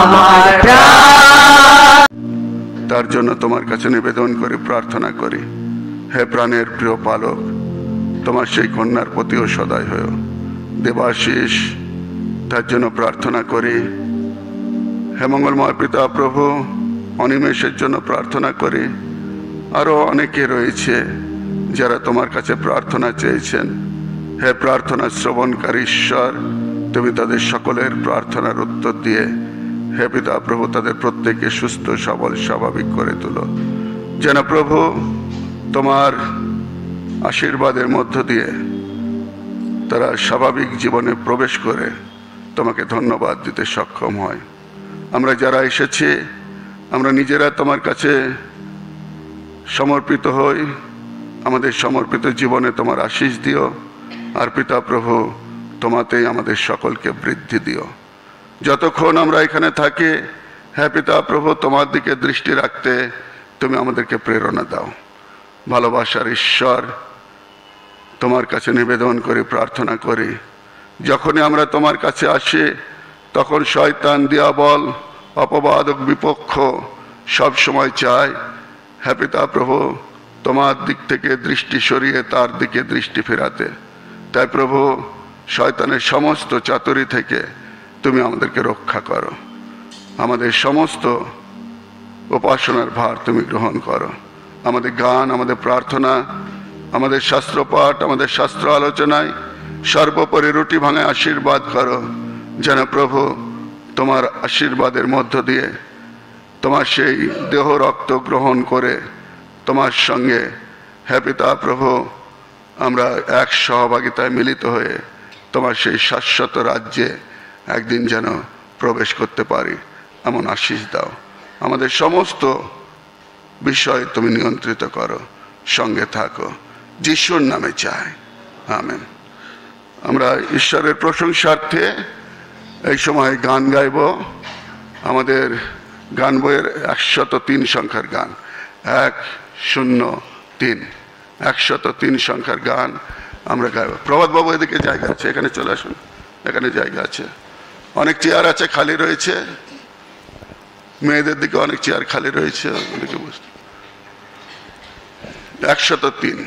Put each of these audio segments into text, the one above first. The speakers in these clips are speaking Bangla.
আমার প্রাণ। তার জন্য তোমার কাছে নিবেদন করে প্রার্থনা করি, হে প্রাণের প্রিয় পালক, তোমার সেই কন্যার প্রতিও সদয় হও। দেবাশিস, তার জন্য প্রার্থনা করি। হে মঙ্গলময় পিতা প্রভু, অনিমেষের জন্য প্রার্থনা করি। আরও অনেকে রয়েছে যারা তোমার কাছে প্রার্থনা চেয়েছেন। হে প্রার্থনা শ্রবণকারী ঈশ্বর, তুমি তাদের সকলের প্রার্থনার উত্তর দিয়ে হে পিতা প্রভু তাদের প্রত্যেককে সুস্থ সবল স্বাভাবিক করে তোলো, যেন প্রভু তোমার আশীর্বাদের মধ্য দিয়ে তারা স্বাভাবিক জীবনে প্রবেশ করে তোমাকে ধন্যবাদ দিতে সক্ষম হয়। আমরা যারা এসেছি, আমরা নিজেরা তোমার কাছে সমর্পিত হই। আমাদের সমর্পিত জীবনে তোমার আশীষ দিও। আর পিতা প্রভু, তোমাতেই আমাদের সকলকে বৃদ্ধি দিও। যতক্ষণ আমরা এখানে থাকি, হে পিতা প্রভু, তোমার দিকে দৃষ্টি রাখতে তুমি আমাদেরকে প্রেরণা দাও। ভালোবাসার ঈশ্বর, তোমার কাছে নিবেদন করি, প্রার্থনা করি, যখনই আমরা তোমার কাছে আসি তখন শয়তান, দিয়াবল, অপবাদক, বিপক্ষ সব সময় চায় হে পিতা প্রভু তোমার দিক থেকে দৃষ্টি সরিয়ে তার দিকে দৃষ্টি ফেরাতে। তাই প্রভু, শয়তানের সমস্ত চাতুরি থেকে তুমি আমাদেরকে রক্ষা করো। আমাদের সমস্ত উপাসনার ভার তুমি গ্রহণ করো। আমাদের গান, আমাদের প্রার্থনা, আমাদের শাস্ত্রপাঠ, আমাদের শাস্ত্র আলোচনায়, সর্বোপরি রুটি ভাঙায় আশীর্বাদ করো, যেন প্রভু তোমার আশীর্বাদের মধ্য দিয়ে তোমার সেই দেহ রক্ত গ্রহণ করে তোমার সঙ্গে হে পিতা প্রভু আমরা এক সহভাগিতায় মিলিত হয়ে তোমার সেই শাশ্বত রাজ্যে একদিন যেন প্রবেশ করতে পারি, এমন আশীষ দাও। আমাদের সমস্ত বিষয় তুমি নিয়ন্ত্রিত করো, সঙ্গে থাকো, যিশুর নামে চাই, আমেন। আমরা ঈশ্বরের প্রশংসার্থে এই সময় গান গাইব। আমাদের গান বইয়ের 103 সংখ্যার গান, 103 103 সংখ্যার গান আমরা গাইব। প্রভাতবাবু, এদিকে জায়গা আছে, এখানে চলে আসুন, এখানে জায়গা আছে, অনেক চেয়ার আছে, খালি রয়েছে। মেয়েদের দিকে অনেক চেয়ার খালি রয়েছে, ওদিকে বুঝতে। 103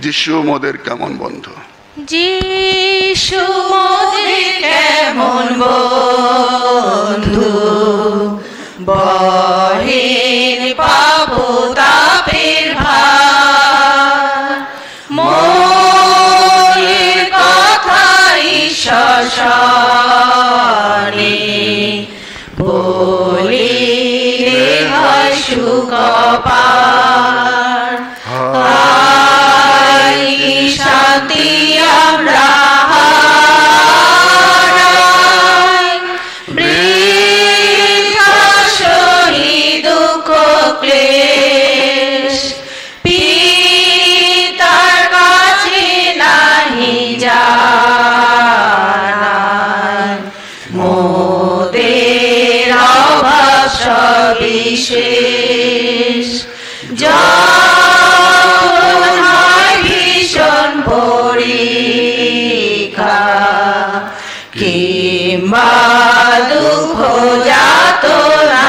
যিশু মোদের কেমন বন্ধু। যিশু মোদের কেমন বন্ধু, বহেন পাপ তাপের ভার, মনের কথা ঈশ্বর শোনে, বলিলে হয় সুখ পার। শান্তি আমরা হারাই, বৃথা সহি দুঃখ ক্লেশ, পিতার কাছে নাহি জানাই, মোদের অভাব সবিশেষ। পরীক্ষা কিংবা দুঃখ যাতনা,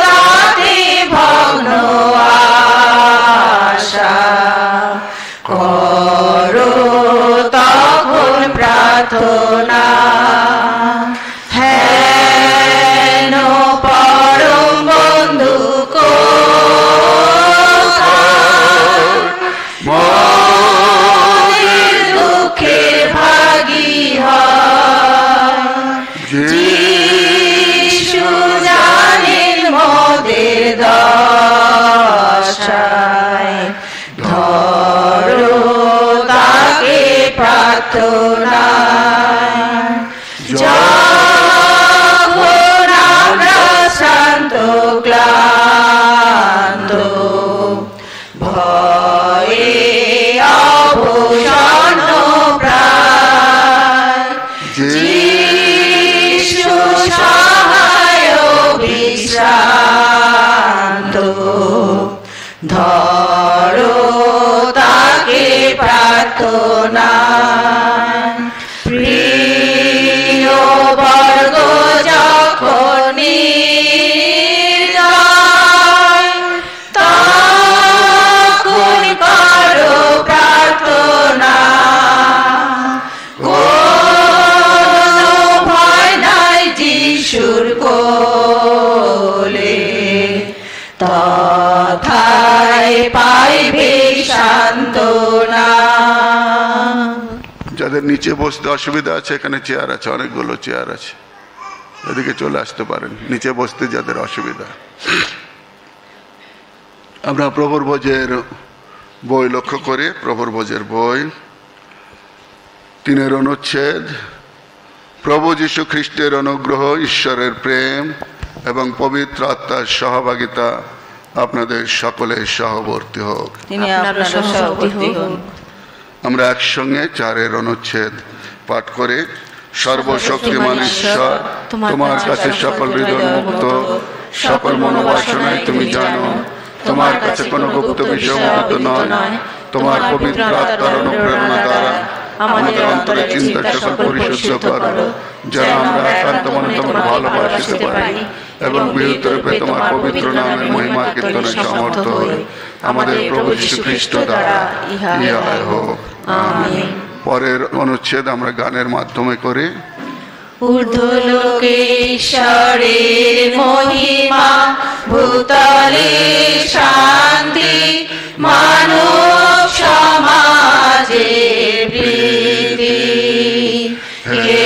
তাতে ভগ্ন আশা করো তখন প্রার্থনা। হেন পরম বন্ধু দুঃখে ভাগী হয়, যিশু জানেন মোদের দশায়, ধরো তাকে প্রার্থনা। যখন আমরা শান্ত ক্লান্ত, ভয়ে অবসন্ন প্রায়, যিশু সহায় বিশ্রান্ত, ধরো তাকে প্রার্থনা। তথায় পাইবে সান্ত্বনা। যাদের নিচে বসতে অসুবিধা আছে, এখানে চেয়ার আছে, অনেকগুলো চেয়ার আছে, এদিকে চলে আসতে পারেন নিচে বসতে যাদের অসুবিধা। আমরা প্রভুর ভোজের বই লক্ষ্য করি। প্রভুর ভোজের বই 3 অনুচ্ছেদ। প্রভু যীশু খ্রিস্টের অনুগ্রহ, ঈশ্বরের প্রেম এবং পবিত্র আত্মার সহভাগিতা আপনাদের সকলের সহবর্তী হোক। তিনি আপনার সহবর্তী হন। আমরা একসঙ্গে 4 অনুচ্ছেদ পাঠ করে, সর্বশক্তিমান ঈশ্বর, তোমার কাছে সকল হৃদয় মুক্ত, সকল মনোবাসনায় তুমি জানো, তোমার কাছে কোনো গুপ্ত বিষয় মুক্ত নয়। তোমার পবিত্র আত্মার অনুপ্রেরণা দ্বারা আমাদের অন্তরে চিন্তা সকল পরিশুদ্ধ করো, যেন আমরা একান্ত মনে তোমার ভালোবাসিতে পারি এবং বৃহত্তরূপে তোমার পবিত্র নামের মহিমার কীর্তনে সমর্থ হই। আমাদের প্রভু যীশু খ্রিস্ট দ্বারা ইহাই হোক, আমিন। পরের অনুচ্ছেদ আমরা গানের মাধ্যমে করি। ঊর্ধ্বলোকে ঈশ্বরের মহিমা, ভূতলে শান্তি, মানব সমাজের প্রীতি। হে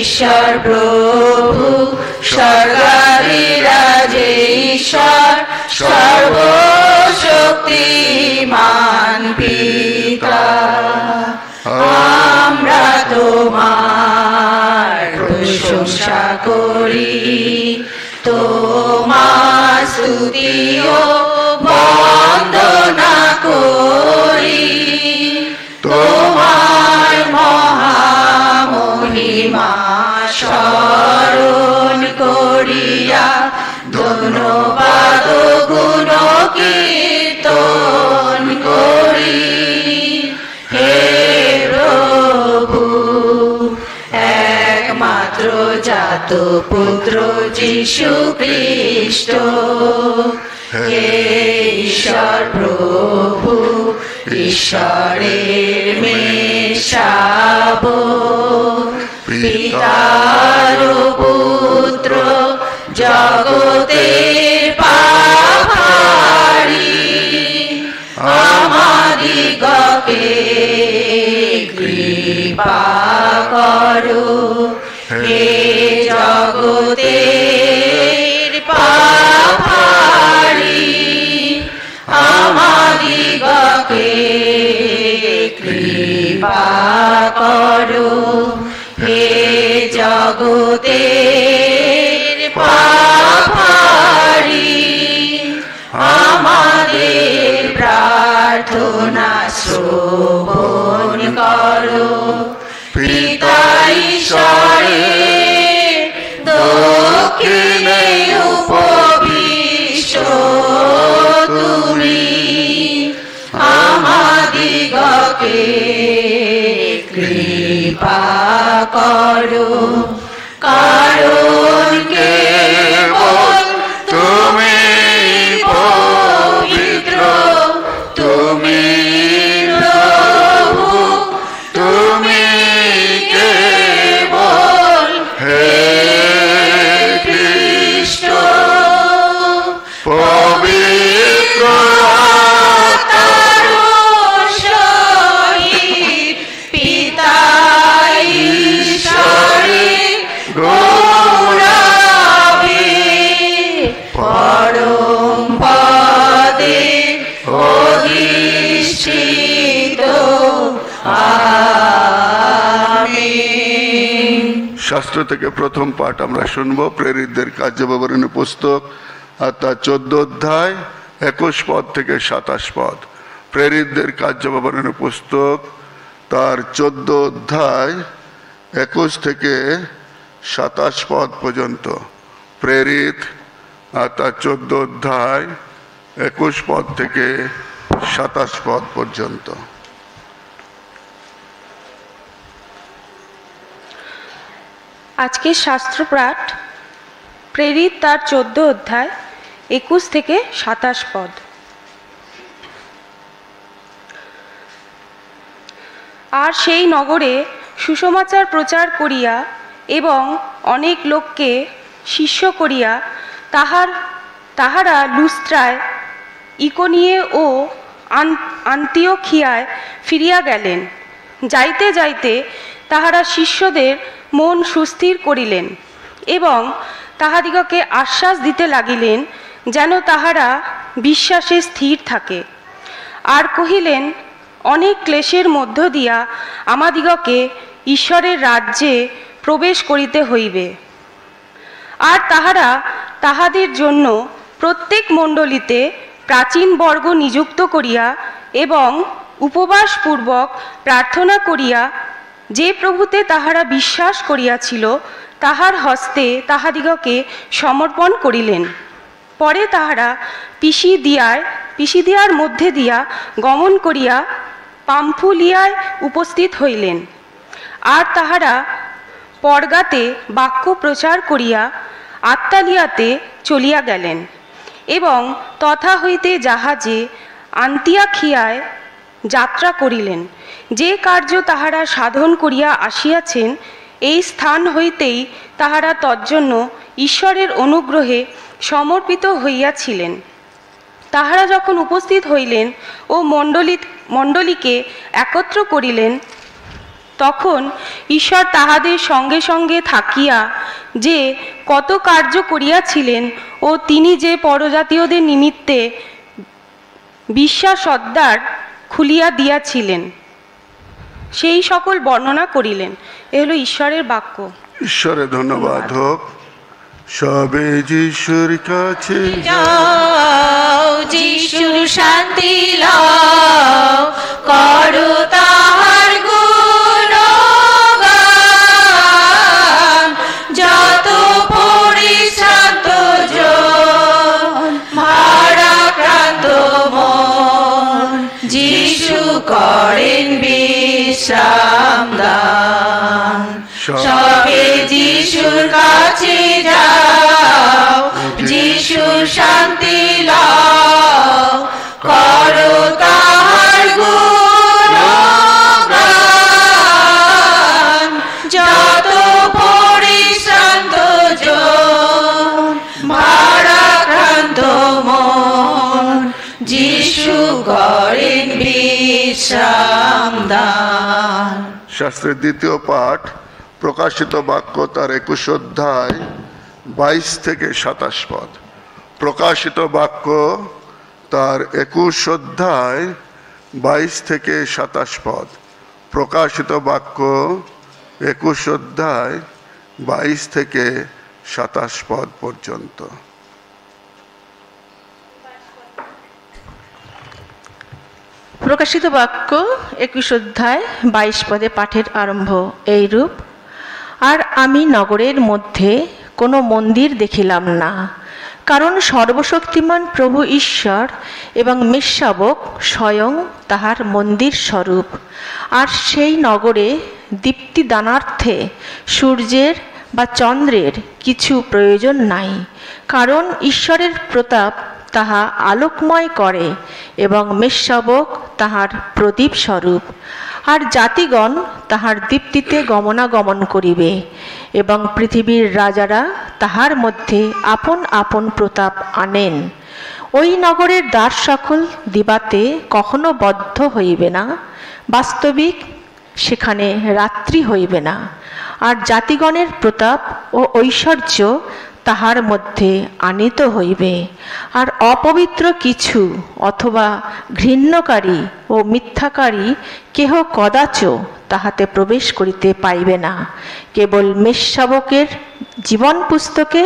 ঈশ্বর প্রভু, স্বর্গাধিরাজে ঈশ্বর, সর্বশক্তিমান পিতা, আমরা তোমার প্রশংসা করি, তোমার স্তুতি ও বন্দনা করি। তোমার মহামহিমা স্মরণ করিয়া ধন্যবাদ গুণ কীর্তন করি। হে প্রভু, একমাত্র জাত পুত্র যীশু খ্রিস্ট, হে ঈশ্বর প্রভু, ঈশ্বরের মেষাব, পিতার পুত্র, জগতের পাহাড়ি, আমাদিগকে কৃপা করো। হে জগতের পাহাড়ি, আমাদিগকে কৃপা করো। হে জগতের পাহাড়ি, আমাদের প্রার্থনা শ্রবণ করো। পিতা ঈশ্বরের দক্ষিণে উপবিষ্ট তুমি, আমাদিগকে কৃপা করো। কারণ কেবল তুমি পবিত্র, তুমি প্রভু, তুমি কেবল হে খ্রিস্ট, পবিত্র আত্মার সহিত পিতা ঈশ্বরের গৌরবে পরম পদে অধিষ্ঠিত, আমিন। শাস্ত্র থেকে প্রথম পাঠ আমরা শুনবো। প্রেরিতদের কার্যবিবরণী পুস্তক আর তার 14 অধ্যায় 21 পদ থেকে 27 পদ। প্রেরিতদের কার্যবিবরণী পুস্তক তার 14 অধ্যায় 21 থেকে 27 পদ পর্যন্ত। প্রেরিত আর তার 14 অধ্যায় 21 পদ থেকে 27 পদ পর্যন্ত। আজকের শাস্ত্রপাঠ প্রেরিত তার 14 অধ্যায় 21 থেকে 27 পদ। আর সেই নগরে সুসমাচার প্রচার করিয়া এবং অনেক লোককে শিষ্য করিয়া তাহারা লুস্ত্রায়, ইকোনিয়ে ও আন্তিওখিয়ায় ফিরিয়া গেলেন। যাইতে যাইতে তাহারা শিষ্যদের মন সুস্থির করিলেন এবং তাহাদিগকে আশ্বাস দিতে লাগিলেন যেন তাহারা বিশ্বাসে স্থির থাকে। আর কহিলেন, অনেক ক্লেশের মধ্য দিয়া আমাদিগকে ঈশ্বরের রাজ্যে প্রবেশ করিতে হইবে। আর তাহারা তাহাদের জন্য প্রত্যেক মণ্ডলীতে প্রাচীন বর্গ নিযুক্ত করিয়া এবং উপবাসপূর্বক প্রার্থনা করিয়া যে প্রভুতে তাহারা বিশ্বাস করিয়াছিল তাহার হস্তে তাহাদিগকে সমর্পণ করিলেন। পরে তাহারা পিসিদিয়ার মধ্যে দিয়া গমন করিয়া পাম্ফুলিয়ায় উপস্থিত হইলেন। আর তাহারা পরগাতে বাক্য প্রচার করিয়া আত্তালিয়াতে চলিয়া গেলেন এবং তথা হইতে জাহাজে আন্তিয়াখিয়ায় যাত্রা করিলেন। যে কার্য তাহারা সাধন করিয়া আসিয়াছেন এই স্থান হইতেই তাহারা তজ্জন্য ঈশ্বরের অনুগ্রহে সমর্পিত হইয়াছিলেন। তাহারা যখন উপস্থিত হইলেন ও মণ্ডলীকে একত্র করিলেন, তখন ঈশ্বর তাহাদের সঙ্গে সঙ্গে থাকিয়া যে কত কার্য করিয়াছিলেন ও তিনি যে পরজাতীয়দের নিমিত্তে বিশ্বাসদ্বার খুলিয়া দিয়াছিলেন সেই সকল বর্ণনা করিলেন। এ হলো ঈশ্বরের বাক্য। ঈশ্বরে ধন্যবাদ হোক। সবে যিশুর কাছে যাও, যিশুর শান্তি লও, করো তাহার গুণগান। যত পরিশ্রান্ত জন, ভারাক্রান্ত মন, যিশু করেন বিশ্রাম দান। সবে যিশুর কাছে যাও, যিশুর শান্তি লও, করো তাহার গুণগান। যত পরিশ্রান্ত জন, ভারাক্রান্ত মন, যিশু করেন বিশ্রাম দান। শাস্ত্রের দ্বিতীয় পাঠ প্রকাশিত বাক্য তার 21 অধ্যায় 22 থেকে 27 পদ। প্রকাশিত বাক্য তার 21 অধ্যায় 22 থেকে 27 পদ। প্রকাশিত বাক্য 21 অধ্যায় 22 থেকে 27 পদ পর্যন্ত। প্রকাশিত বাক্য 21 অধ্যায় 22 পদে পাঠের আরম্ভ এইরূপ। আর আমি নগরের মধ্যে কোনো মন্দির দেখিলাম না, কারণ সর্বশক্তিমান প্রভু ঈশ্বর এবং মেষশাবক স্বয়ং তাহার মন্দির স্বরূপ। আর সেই নগরে দীপ্তিদানার্থে সূর্যের বা চন্দ্রের কিছু প্রয়োজন নাই, কারণ ঈশ্বরের প্রতাপ তাহা আলোকময় করে এবং মেষশাবক তাহার প্রদীপ স্বরূপ। আর জাতিগণ তাহার দীপ্তিতে গমনাগমন করিবে এবং পৃথিবীর রাজারা তাহার মধ্যে আপন আপন প্রতাপ আনেন। ওই নগরের দ্বার সকল দিবাতে কখনো বদ্ধ হইবে না, বাস্তবিক সেখানে রাত্রি হইবে না। আর জাতিগণের প্রতাপ ও ঐশ্বর্য তাহার মধ্যে আনিত হইবে। আর অপবিত্র কিছু অথবা ঘৃণ্যকারী ও মিথ্যাকারী কেহ কদাচ তাহাতে প্রবেশ করিতে পাইবে না। কেবল মেষশাবকের জীবন পুস্তকে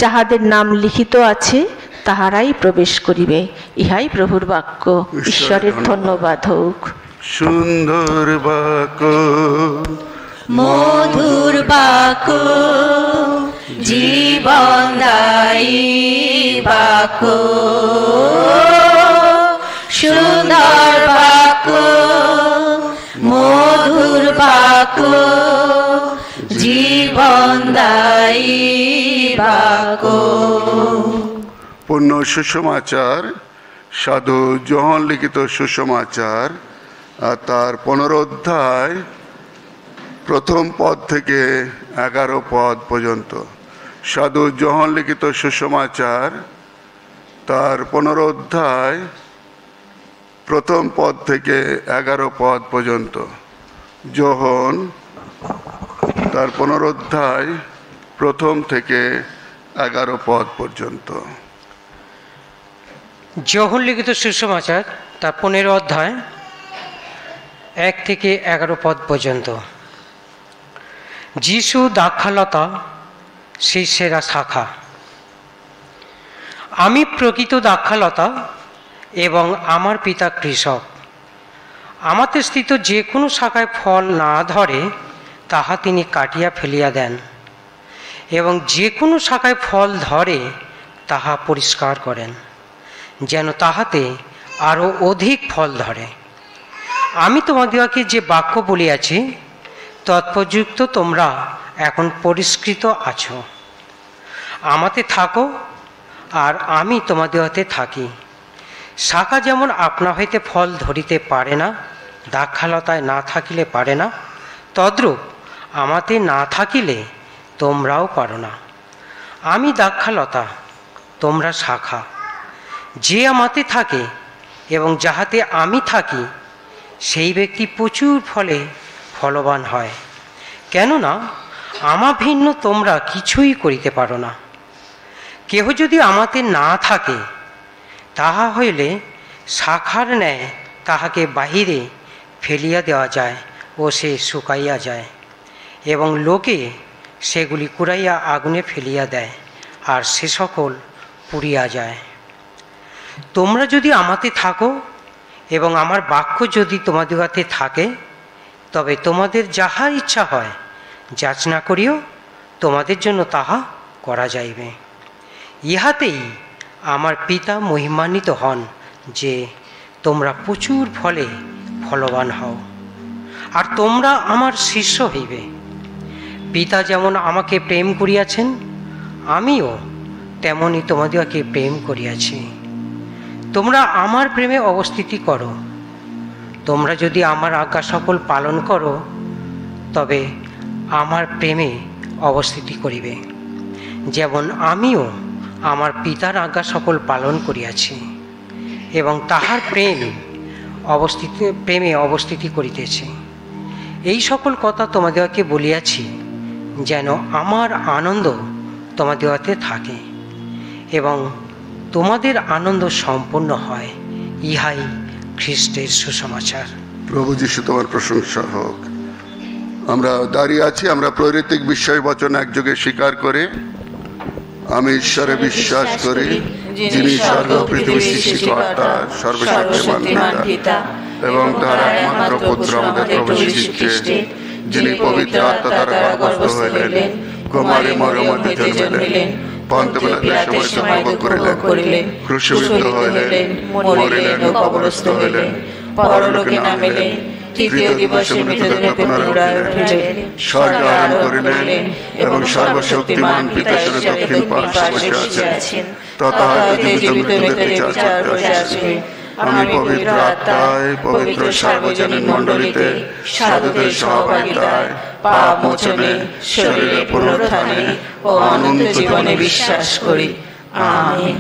যাহাদের নাম লিখিত আছে তাহারাই প্রবেশ করিবে। ইহাই প্রভুর বাক্য। ঈশ্বরের ধন্যবাদ হোক। সুন্দর বাক্য, মধুর বাক্য, জীবনদায়ী বাক্য। সুন্দর বাক্য, মধুর বাক্য, জীবনদায়ী বাক্য। পূর্ণ সুসমাচার সাধু যোহন লিখিত সুসমাচার আর তার 15 অধ্যায় 1 পদ থেকে 11 পদ পর্যন্ত। সাধু যোহন লিখিত সুসমাচার তার 15 অধ্যায় প্রথম পদ থেকে 11 পদ পর্যন্ত। যোহন তার 15 অধ্যায় প্রথম থেকে 11 পদ পর্যন্ত। যোহন লিখিত সুসমাচার তার 15 অধ্যায় 1 থেকে 11 পদ পর্যন্ত। যিশু দ্রাক্ষালতা, শিষ্যেরা শাখা। আমি প্রকৃত দ্রাক্ষালতা এবং আমার পিতা কৃষক। আমাতে স্থিত যে কোনো শাখায় ফল না ধরে তাহা তিনি কাটিয়া ফেলিয়া দেন, এবং যে কোনো শাখায় ফল ধরে তাহা পরিষ্কার করেন, যেন তাহাতে আরও অধিক ফল ধরে। আমি তোমাদিগকে যে বাক্য বলিয়াছি তৎপর্যুক্ত তোমরা এখন পরিষ্কৃত আছো। আমাতে থাকো আর আমি তোমাদিগতে থাকি। শাখা যেমন আপনা হইতে ফল ধরিতে পারে না, দ্রাক্ষালতায় না থাকিলে পারে না, তদ্রূপ আমাতে না থাকিলে তোমরাও পারো না। আমি দ্রাক্ষালতা, তোমরা শাখা। যে আমাতে থাকে এবং যাহাতে আমি থাকি সেই ব্যক্তি প্রচুর ফলে ফলবান হয়, কেননা আমা ভিন্ন তোমরা কিছুই করিতে পারো না। কেহ যদি আমাতে না থাকে তাহা হইলে শাখার ন্যায় তাহাকে বাহিরে ফেলিয়া দেওয়া যায় ও সে শুকাইয়া যায়, এবং লোকে সেগুলি কুড়াইয়া আগুনে ফেলিয়া দেয়, আর সে সকল পুড়িয়া যায়। তোমরা যদি আমাতে থাকো এবং আমার বাক্য যদি তোমাদিগতে থাকে, তবে তোমাদের যাহা ইচ্ছা হয় যাচনা করিও, তোমাদের জন্য তাহা করা যাইবে। ইহাতেই আমার পিতা মহিমান্বিত হন, যে তোমরা প্রচুর ফলে ফলবান হও, আর তোমরা আমার শিষ্য হইবে। পিতা যেমন আমাকে প্রেম করিয়াছেন, আমিও তেমনি তোমাদিগকে প্রেম করিয়াছি। তোমরা আমার প্রেমে অবস্থিতি করো। তোমরা যদি আমার আজ্ঞা সকল পালন করো, তবে আমার প্রেমে অবস্থিতি করিবে, যেমন আমিও আমার পিতার আজ্ঞা সকল পালন করিয়াছি, এবং তাহার প্রেমে অবস্থিতি করিতেছি। এই সকল কথা তোমাদিগকে বলিয়াছি, যেন আমার আনন্দ তোমাদিগতে থাকে এবং তোমাদের আনন্দ সম্পূর্ণ হয়। ইহাই খ্রিস্টের সুসমাচার। প্রভু যীশু তোমার প্রশংসা হোক। আমরা দাঁড়িয়ে আছি, আমরা প্রৈরিতিক বিশ্বাস বচন একযোগে স্বীকার করে আমি ঈশ্বরে বিশ্বাস করি, যিনি সর্ব পৃথিবী সৃষ্টিকর্তা, সর্বশক্তিমান পিতা, এবং তার একমাত্র পুত্র আমাদের প্রভু যীশু খ্রিস্ট, যিনি পবিত্র আত্মা দ্বারা গর্ভস্থ হইলেন, কুমারী মরিয়মের জন্মিলেন, পন্তিয় পিলাতের সময় ভোগ করিলেন, ক্রুশবিদ্ধ হইলেন, মরিলেন ও কবরস্থ হইলেন, পরলোকে নামিলেন, তৃতীয় দিবসে মৃতদেহ পুনরুত্থান হইলেন, স্বর্গে আরোহণ করিলেন, এবং সর্বশক্তিমান পিতার দক্ষিণ পার্শ্বে বসে আছেন। তথা হইতে জীবিত মৃতদের বিচার করিতে আসিবেন। আমি পবিত্র আত্মায়, পবিত্র সার্বজনীন মণ্ডলীতে, সাধুদের সহভাগিতায়, পাপ মোচনে, শরীরের পুনরুত্থানে ও অনন্ত জীবনে বিশ্বাস করি। আমিন।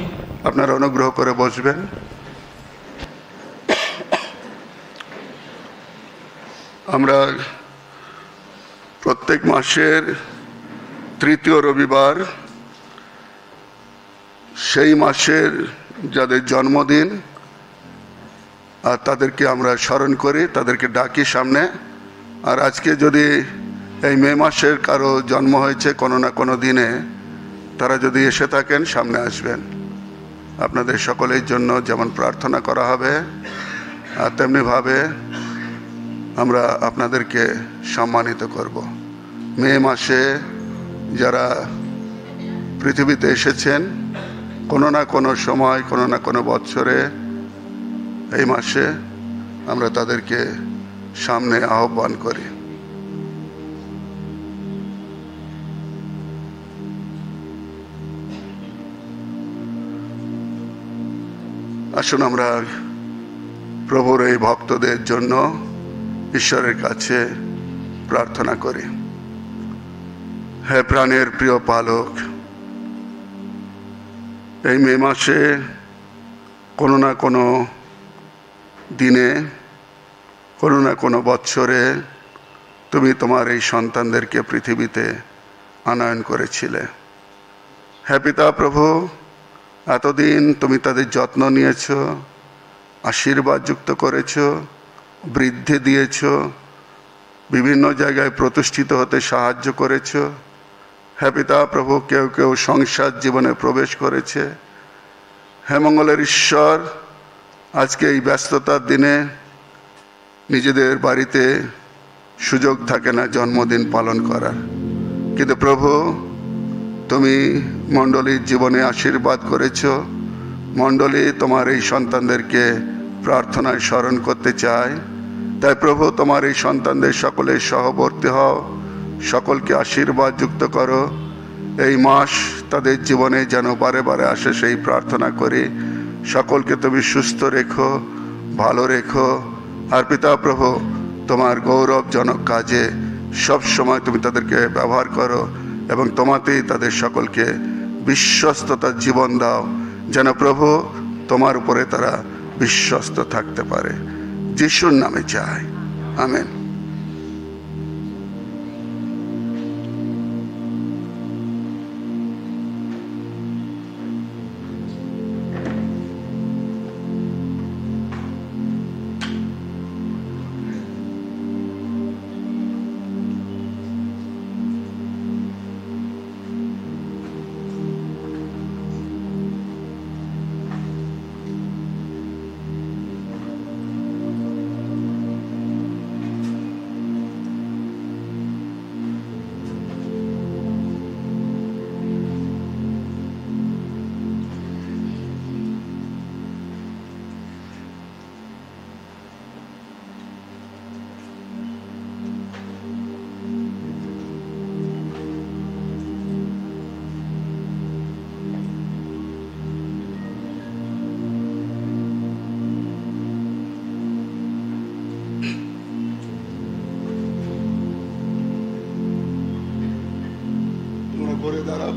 আপনারা অনুগ্রহ করে বসবেন। আমরা প্রত্যেক মাসের তৃতীয় রবিবার সেই মাসের যাদের জন্মদিন আর তাদেরকে আমরা স্মরণ করি, তাদেরকে ডাকি সামনে। আর আজকে যদি এই মে মাসের কারো জন্ম হয়েছে কোনো না কোনো দিনে, তারা যদি এসে থাকেন সামনে আসবেন। আপনাদের সকলের জন্য যেমন প্রার্থনা করা হবে, আর তেমনিভাবে আমরা আপনাদেরকে সম্মানিত করব। মে মাসে যারা পৃথিবীতে এসেছেন কোনো না কোনো সময়, কোনো না কোনো বৎসরে, এই মাসে আমরা তাদেরকে সামনে আহ্বান করি। আসুন আমরা প্রভুর এই ভক্তদের জন্য ঈশ্বরের কাছে প্রার্থনা করি। হে প্রাণের প্রিয় পালক, এই মে মাসে কোনো না কোনো দিনে, কোনো না কোনো বৎসরে তুমি তোমার এই সন্তানদেরকে পৃথিবীতে আনয়ন করেছিলে। হে পিতা প্রভু, এতদিন তুমি তাদের যত্ন নিয়েছ, আশীর্বাদ যুক্ত করেছ, বৃদ্ধি দিয়েছ, বিভিন্ন জায়গায় প্রতিষ্ঠিত হতে সাহায্য করেছ। হে পিতা প্রভু, কেউ কেউ সংসার জীবনে প্রবেশ করেছে। হে মঙ্গলের ঈশ্বর, আজকে এই ব্যস্ততার দিনে নিজেদের বাড়িতে সুযোগ থাকে না জন্মদিন পালন করার, কিন্তু প্রভু তুমি মণ্ডলীর জীবনে আশীর্বাদ করেছ। মণ্ডলী তোমার এই সন্তানদেরকে প্রার্থনায় স্মরণ করতে চায়। তাই প্রভু তোমার এই সন্তানদের সকলের সহবর্তী হও, সকলকে আশীর্বাদ যুক্ত করো। এই মাস তাদের জীবনে যেন বারে বারে আসে সেই প্রার্থনা করি। সকলকে তুমি সুস্থ রেখো, ভালো রেখো। আর পিতা প্রভু, তোমার গৌরবজনক কাজে সব সময় তুমি তাদেরকে ব্যবহার করো এবং তোমাতেই তাদের সকলকে বিশ্বস্ততার জীবন দাও, যেন প্রভু তোমার উপরে তারা বিশ্বস্ত থাকতে পারে। যিশুর নামে চাই, আমেন।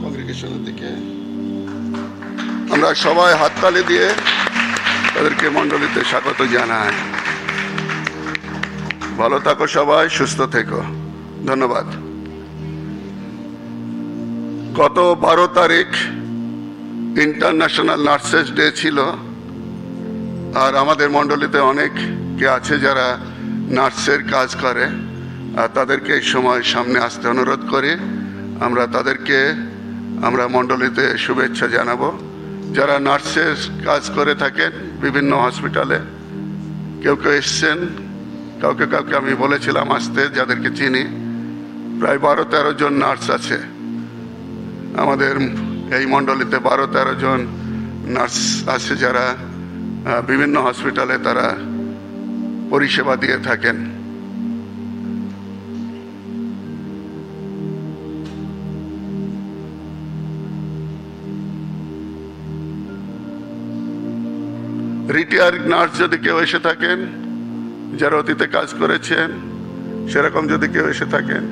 কংগ্রেগেশনের দিকে আমরা সবাই হাততালি দিয়ে তাদেরকে মণ্ডলীতে স্বাগত জানাই। ভালো থাকো সবাই, সুস্থ থেকো। ধন্যবাদ। গত 12 তারিখ ইন্টারন্যাশনাল নার্সেস ডে ছিল, আর আমাদের মণ্ডলীতে অনেকে আছে যারা নার্সের কাজ করে, আর তাদেরকে এই সময় সামনে আসতে অনুরোধ করি। আমরা মণ্ডলীতে শুভেচ্ছা জানাবো। যারা নার্সের কাজ করে থাকেন বিভিন্ন হসপিটালে, কেউ কেউ এসছেন, কাউকে আমি বলেছিলাম আসতে, যাদেরকে চিনি। প্রায় 12-13 জন নার্স আছে আমাদের এই মণ্ডলীতে। 12-13 জন নার্স আছে যারা বিভিন্ন হসপিটালে তারা পরিষেবা দিয়ে থাকেন। রিটায়ার্ড নার্স যদি কেউ এসে থাকেন, যারা অতীতে কাজ করেছেন, সেরকম যদি কেউ এসে থাকেন।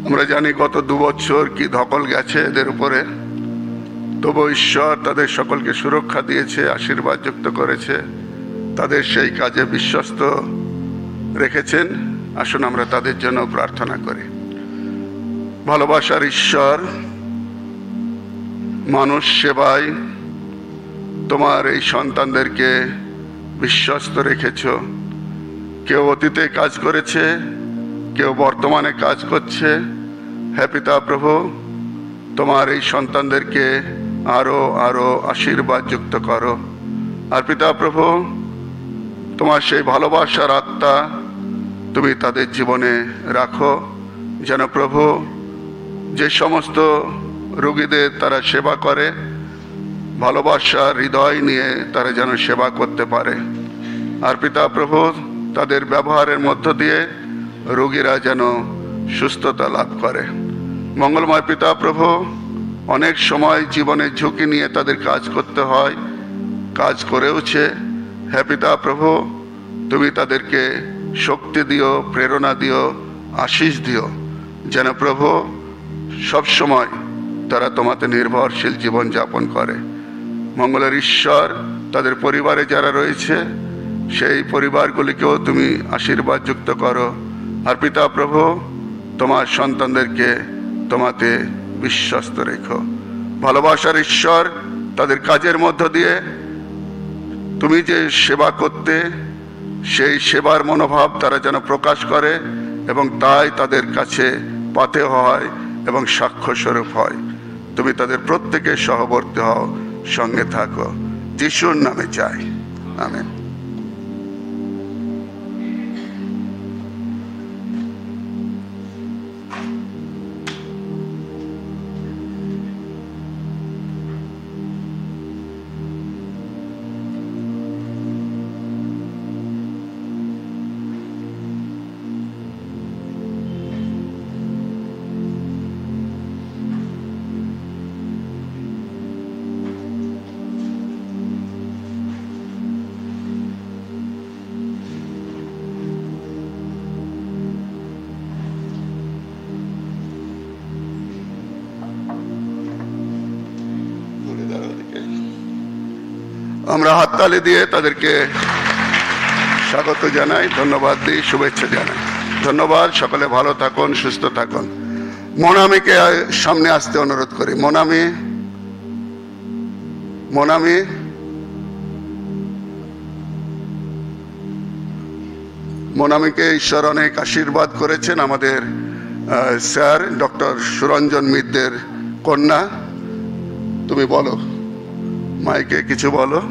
আমরা জানি গত 2 বছর কি ধকল গেছে এদের উপরে, তবু ঈশ্বর তাদের সকলকে সুরক্ষা দিয়েছে, আশীর্বাদ যুক্ত করেছে, তাদের সেই কাজে বিশ্বস্ত রেখেছেন। আসুন আমরা তাদের জন্য প্রার্থনা করি। ভালোবাসার ঈশ্বর, মানুষ সেবায় তোমার এই সন্তানদেরকে বিশ্বস্ত রেখেছ। কেউ অতীতে কাজ করেছে, কেউ বর্তমানে কাজ করছে। হে পিতা প্রভু, তোমার এই সন্তানদেরকে আরো আরো আশীর্বাদ যুক্ত করো। আর পিতা প্রভু, তোমার সেই ভালোবাসার আত্মা তুমি তাদের জীবনে রাখো, যেন প্রভু যে সমস্ত রোগীদের তারা সেবা করে, ভালোবাসার হৃদয় নিয়ে তারা যেন সেবা করতে পারে। আর পিতা প্রভু, তাদের ব্যবহারের মধ্য দিয়ে রোগীরা যেন সুস্থতা লাভ করে। মঙ্গলময় পিতা প্রভু, অনেক সময় জীবনের ঝুঁকি নিয়ে তাদের কাজ করতে হয়, কাজ করেওছে। হে পিতা প্রভু, তুমি তাদেরকে শক্তি দিও, প্রেরণা দিও, আশীষ দিও, যেন প্রভু সবসময় তারা তোমাতে নির্ভরশীল জীবন যাপন করে। মঙ্গলের ঈশ্বর তাদের পরিবারে যারা রয়েছে সেই পরিবারগুলিকেও তুমি আশীর্বাদ যুক্ত করো। আর পিতা প্রভু, তোমার সন্তানদেরকে তোমাতে বিশ্বস্ত রেখো। ভালোবাসার ঈশ্বর, তাদের কাজের মধ্য দিয়ে তুমি যে সেবা করতে, সেই সেবার মনোভাব তারা যেন প্রকাশ করে এবং তাই তাদের কাছে পাথেয় হয় এবং সাক্ষ্যস্বরূপ হয়। তুমি তাদের প্রত্যেকের সহবর্তী হও, সঙ্গে থাকো। যিশুর নামে চাই, আমেন। আমরা হাততালি দিয়ে তাদেরকে স্বাগত জানাই, ধন্যবাদ দিই, শুভেচ্ছা জানাই। ধন্যবাদ। সকলে ভালো থাকুন, সুস্থ থাকুন। মোনামিকে সামনে আসতে অনুরোধ করি। মোনামি, মোনামি, মোনামিকে ঈশ্বর অনেক আশীর্বাদ করেছেন। আমাদের স্যার ডক্টর সুরঞ্জন মিত্রের কন্যা। তুমি বলো, মাইকে কিছু বলো।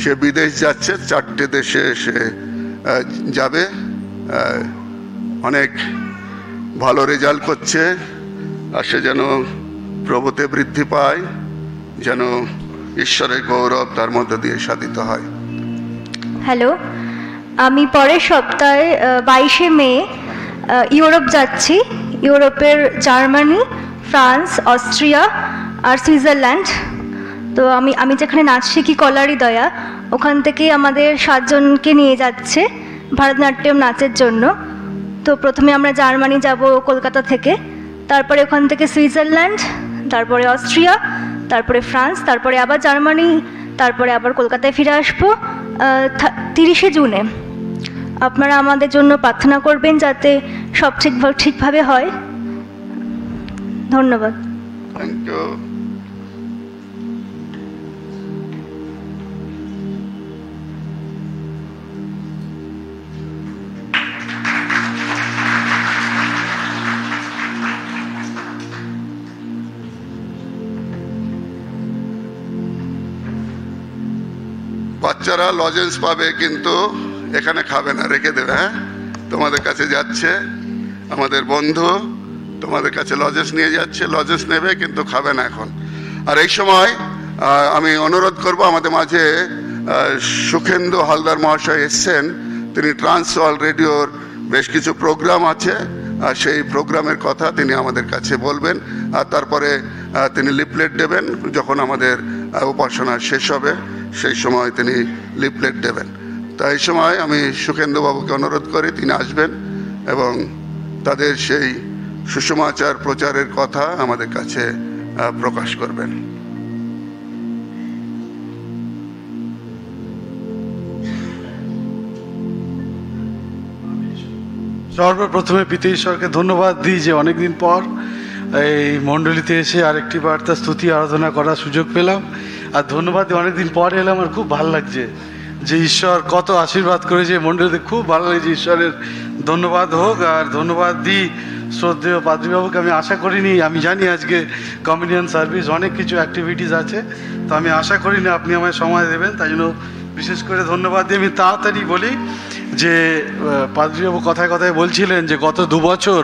সে বিদেশ যাচ্ছে, 4টে দেশে সে যাবে। অনেক ভালো রেজাল্ট করছে, আর সে যেন প্রভুতে বৃদ্ধি পায়, যেন ঈশ্বরের গৌরব তার মধ্যে দিয়ে সাধিত হয়। হ্যালো, আমি পরের সপ্তাহে 22শে মে ইউরোপ যাচ্ছি। ইউরোপের জার্মানি, ফ্রান্স, অস্ট্রিয়া আর সুইজারল্যান্ড। তো আমি যেখানে নাচ শিখি কলারিদয়া, ওখান থেকে আমাদের 7 জনকে নিয়ে যাচ্ছে ভারতনাট্যম নাচের জন্য। তো প্রথমে আমরা জার্মানি যাব কলকাতা থেকে, তারপরে ওখান থেকে সুইজারল্যান্ড, তারপরে অস্ট্রিয়া, তারপরে ফ্রান্স, তারপরে আবার জার্মানি, তারপরে আবার কলকাতায় ফিরে আসবো 30শে জুনে। আপনারা আমাদের জন্য প্রার্থনা করবেন যাতে সব ঠিকভাবে হয়। ধন্যবাদ। Thank you. বাচ্চারা লজেন্স পাবে, কিন্তু এখানে খাবে না, রেখে দেবে। হ্যাঁ, তোমাদের কাছে যাচ্ছে আমাদের বন্ধু, তোমাদের কাছে লজেন্স নিয়ে যাচ্ছে, লজেন্স নেবে কিন্তু খাবে না এখন। আর এই সময় আমি অনুরোধ করব, আমাদের মাঝে সুখেন্দু হালদার মহাশয় এসছেন। তিনি ট্রান্সওয়ার্ল্ড রেডিওর বেশ কিছু প্রোগ্রাম আছে, আর সেই প্রোগ্রামের কথা তিনি আমাদের কাছে বলবেন। আর তারপরে তিনি লিফলেট দেবেন। যখন আমাদের উপাসনা শেষ হবে সেই সময় তিনি লিফলেট দেবেন। তাই এই সময় আমি সুখেন্দু বাবুকে অনুরোধ করি তিনি আসবেন এবং তাদের সেই সুসমাচার প্রচারের কথা আমাদের কাছে প্রকাশ করবেন। সর্বপ্রথমে পিতা ঈশ্বরকে ধন্যবাদ দিই যে অনেকদিন পর এই মণ্ডলীতে এসে আরেকটি বার্তা স্তুতি আরাধনা করার সুযোগ পেলাম। আর ধন্যবাদ দিই, অনেকদিন পর এলাম, আর খুব ভালো লাগছে যে ঈশ্বর কত আশীর্বাদ করেছে মণ্ডলীতে। খুব ভালো লাগছে, ঈশ্বরের ধন্যবাদ হোক। আর ধন্যবাদ দিই শ্রদ্ধেয় পাদ্রীবাবুকে। আমি আশা করিনি, আমি জানি আজকে কমিউনিয়ন সার্ভিস অনেক কিছু অ্যাক্টিভিটিস আছে, তো আমি আশা করিনি আপনি আমায় সময় দেবেন, তাই জন্য বিশেষ করে ধন্যবাদ দিয়ে আমি তাড়াতাড়ি বলি যে পাদ্রীবাবু কথায় কথায় বলছিলেন যে গত 2 বছর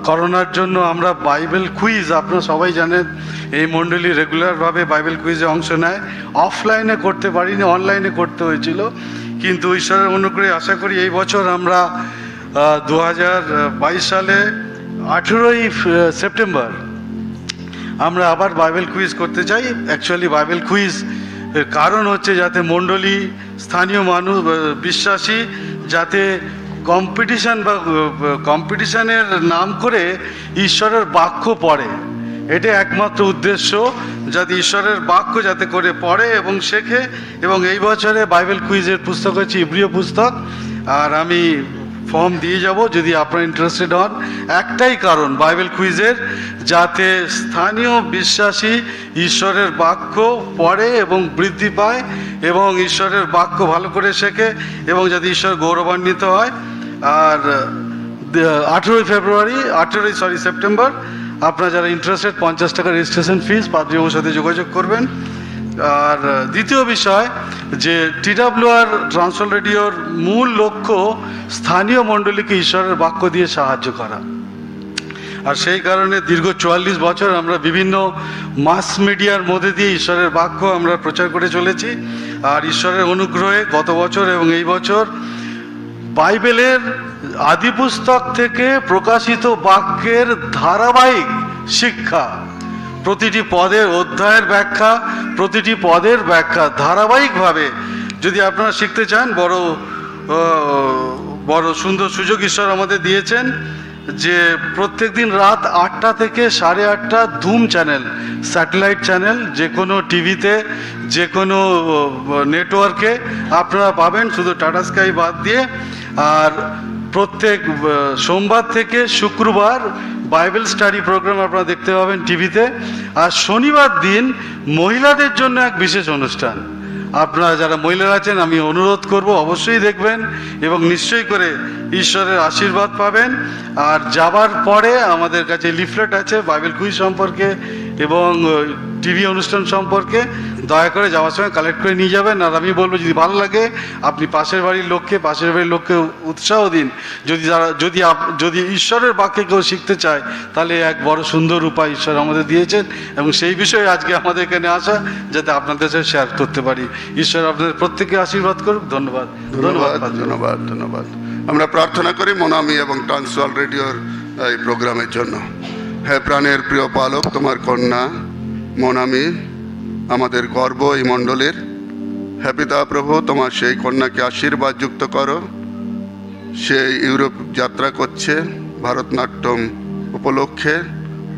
করোনার জন্য আমরা বাইবেল কুইজ, আপনারা সবাই জানেন এই মণ্ডলী রেগুলারভাবে বাইবেল কুইজে অংশ নেয়। অফলাইনে করতে পারিনি, অনলাইনে করতে হয়েছিল, কিন্তু ঈশ্বরের অনুগ্রহে আশা করি এই বছর আমরা 2022 সালে 18ই সেপ্টেম্বর আমরা আবার বাইবেল কুইজ করতে চাই। অ্যাকচুয়ালি বাইবেল কুইজ এর কারণ হচ্ছে যাতে মণ্ডলী স্থানীয় মানুষ বিশ্বাসী যাতে কম্পিটিশনের নাম করে ঈশ্বরের বাক্য পড়ে, এটা একমাত্র উদ্দেশ্য, যাতে ঈশ্বরের বাক্য যাতে করে পড়ে এবং শেখে। এবং এই বছরে বাইবেল কুইজের পুস্তক হচ্ছে ইব্রিয় পুস্তক, আর আমি ফর্ম দিয়ে যাব যদি আপনারা ইন্টারেস্টেড হন। একটাই কারণ বাইবেল কুইজের, যাতে স্থানীয় বিশ্বাসী ঈশ্বরের বাক্য পড়ে এবং বৃদ্ধি পায় এবং ঈশ্বরের বাক্য ভালো করে শেখে এবং যাতে ঈশ্বর গৌরবান্বিত হয়। আর 18 সেপ্টেম্বর আপনারা যারা ইন্টারেস্টেড 50 টাকা রেজিস্ট্রেশন ফিস, পাদ্রীবাবুর সাথে যোগাযোগ করবেন। আর দ্বিতীয় বিষয় যে TWR ট্রান্সওয়ার্ল্ড রেডিওর মূল লক্ষ্য স্থানীয় মণ্ডলীকে ঈশ্বরের বাক্য দিয়ে সাহায্য করা। আর সেই কারণে দীর্ঘ 44 বছর আমরা বিভিন্ন মাস মিডিয়ার মধ্যে দিয়ে ঈশ্বরের বাক্য আমরা প্রচার করে চলেছি। আর ঈশ্বরের অনুগ্রহে গত বছর এবং এই বছর বাইবেলের আদি পুস্তক থেকে প্রকাশিত বাক্যের ধারাবাহিক শিক্ষা, প্রতিটি পদের অধ্যায়ের ব্যাখ্যা, প্রতিটি পদের ব্যাখ্যা ধারাবাহিকভাবে যদি আপনারা শিখতে চান, বড় সুন্দর সুযোগ ঈশ্বর আমাদের দিয়েছেন যে প্রত্যেক দিন রাত 8টা থেকে 8:30 ধুম চ্যানেল, স্যাটেলাইট চ্যানেল, যে কোনো টিভিতে, যে কোনো নেটওয়ার্কে আপনারা পাবেন, শুধু টাটা স্কাই বাদ দিয়ে। আর প্রত্যেক সোমবার থেকে শুক্রবার বাইবেল স্টাডি প্রোগ্রাম আপনারা দেখতে পাবেন টিভিতে। আর শনিবার দিন মহিলাদের জন্য এক বিশেষ অনুষ্ঠান। আপনারা যারা মহিলারা আছেন আমি অনুরোধ করব অবশ্যই দেখবেন এবং নিশ্চয়ই করে ঈশ্বরের আশীর্বাদ পাবেন। আর যাবার পরে আমাদের কাছে লিফলেট আছে বাইবেল কুইজ সম্পর্কে এবং টিভি অনুষ্ঠান সম্পর্কে, দয়া করে যাওয়ার সময় কালেক্ট করে নিয়ে যাবেন। আর আমি বলবো যদি ভালো লাগে আপনি পাশের বাড়ির লোককে উৎসাহ দিন। যদি ঈশ্বরের বাক্যে কেউ শিখতে চায় তাহলে এক বড় সুন্দর উপায় ঈশ্বর আমাদের দিয়েছেন এবং সেই বিষয়ে আজকে আমাদের এখানে আসা, যাতে আপনাদের সাথে শেয়ার করতে পারি। ঈশ্বর আপনাদের প্রত্যেককে আশীর্বাদ করুক। ধন্যবাদ ধন্যবাদ ধন্যবাদ ধন্যবাদ। আমরা প্রার্থনা করি মোনামি এবং ট্রান্সওয়ার্ল্ড রেডিওর এই প্রোগ্রামের জন্য। হে প্রাণের প্রিয় পালক, তোমার কন্যা মোনামি আমাদের গর্ব এই মণ্ডলীর। হে পিতা প্রভু, তোমার সেই কন্যাকে আশীর্বাদ যুক্ত করো। সে ইউরোপ যাত্রা করছে ভারতনাট্যম উপলক্ষে।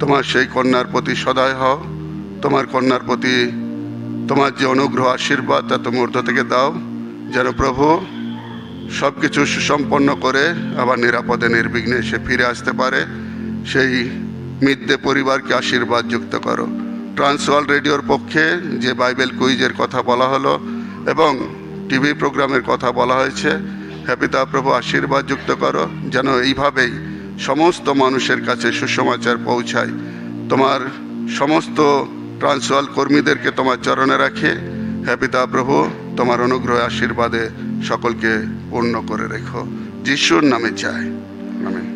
তোমার সেই কন্যার প্রতি সদয় হও। তোমার কন্যার প্রতি তোমার যে অনুগ্রহ আশীর্বাদ তা তুমি ঊর্ধ্ব থেকে দাও, যেন প্রভু সব কিছু সুসম্পন্ন করে আবার নিরাপদে নির্বিঘ্নে সে ফিরে আসতে পারে। সেই মিদ্যে পরিবারকে আশীর্বাদ যুক্ত করো। ট্রান্সওয়ার্ল্ড রেডিওর পক্ষে যে বাইবেল কুইজের কথা বলা হলো এবং টিভি প্রোগ্রামের কথা বলা হয়েছে, হে পিতা প্রভু আশীর্বাদ যুক্ত করো, যেন এইভাবেই সমস্ত মানুষের কাছে সুসমাচার পৌঁছায়। তোমার সমস্ত ট্রান্সওয়ার্ল্ড কর্মীদেরকে তোমার চরণে রাখে। হে পিতা প্রভু, তোমার অনুগ্রহ আশীর্বাদে সকলকে পূর্ণ করে রেখো, যিশুর নামে চাই, আমিন।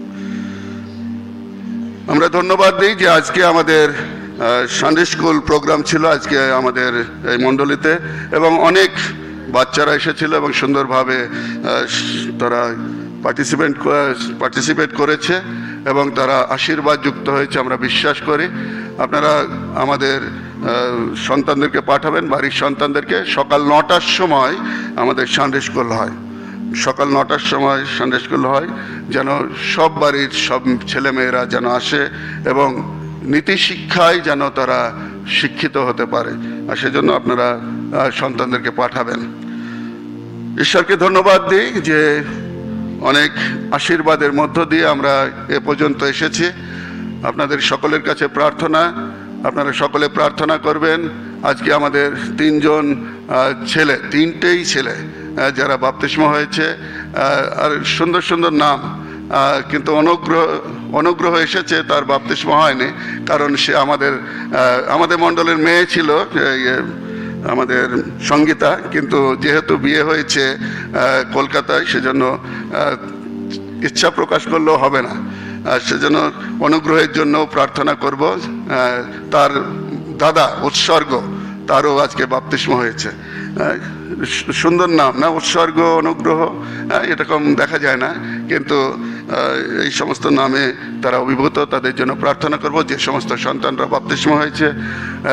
আমরা ধন্যবাদ দিই যে আজকে আমাদের সানডে স্কুল প্রোগ্রাম ছিল আজকে আমাদের এই মণ্ডলীতে এবং অনেক বাচ্চারা এসেছিল এবং সুন্দরভাবে তারা পার্টিসিপেট করেছে এবং তারা আশীর্বাদ যুক্ত হয়েছে আমরা বিশ্বাস করি। আপনারা আমাদের সন্তানদেরকে পাঠাবেন, বাড়ির সন্তানদেরকে। সকাল 9টার সময় আমাদের সানডে স্কুল হয়, সকাল 9টার সময় সানডে স্কুল হয়, যেন সব বাড়ির সব ছেলেমেয়েরা যেন আসে এবং নীতি শিক্ষায় যেন তারা শিক্ষিত হতে পারে। আর সেজন্য আপনারা সন্তানদেরকে পাঠাবেন। ঈশ্বরকে ধন্যবাদ দিই যে অনেক আশীর্বাদের মধ্য দিয়ে আমরা এ পর্যন্ত এসেছি। আপনাদের সকলের কাছে প্রার্থনা, আপনারা সকলে প্রার্থনা করবেন। আজকে আমাদের 3জন ছেলে, 3টেই ছেলে যারা বাপ্তিস্ম হয়েছে, আর সুন্দর সুন্দর নাম, কিন্তু অনুগ্রহ এসেছে, তার বাপ্তিস্ম হয়নি, কারণ সে আমাদের মণ্ডলের মেয়ে ছিল আমাদের সঙ্গীতা, কিন্তু যেহেতু বিয়ে হয়েছে কলকাতায় সেজন্য ইচ্ছা প্রকাশ করলেও হবে না, সেজন্য অনুগ্রহের জন্য প্রার্থনা করব। তার দাদা উৎসর্গ, তারও আজকে বাপ্তিস্ম হয়েছে সুন্দর নাম না, উৎসর্গ, অনুগ্রহ, এরকম দেখা যায় না, কিন্তু এই সমস্ত নামে তারা অভিভূত। তাদের জন্য প্রার্থনা করব যে সমস্ত সন্তানরা বাপ্তিস্ম হয়েছে,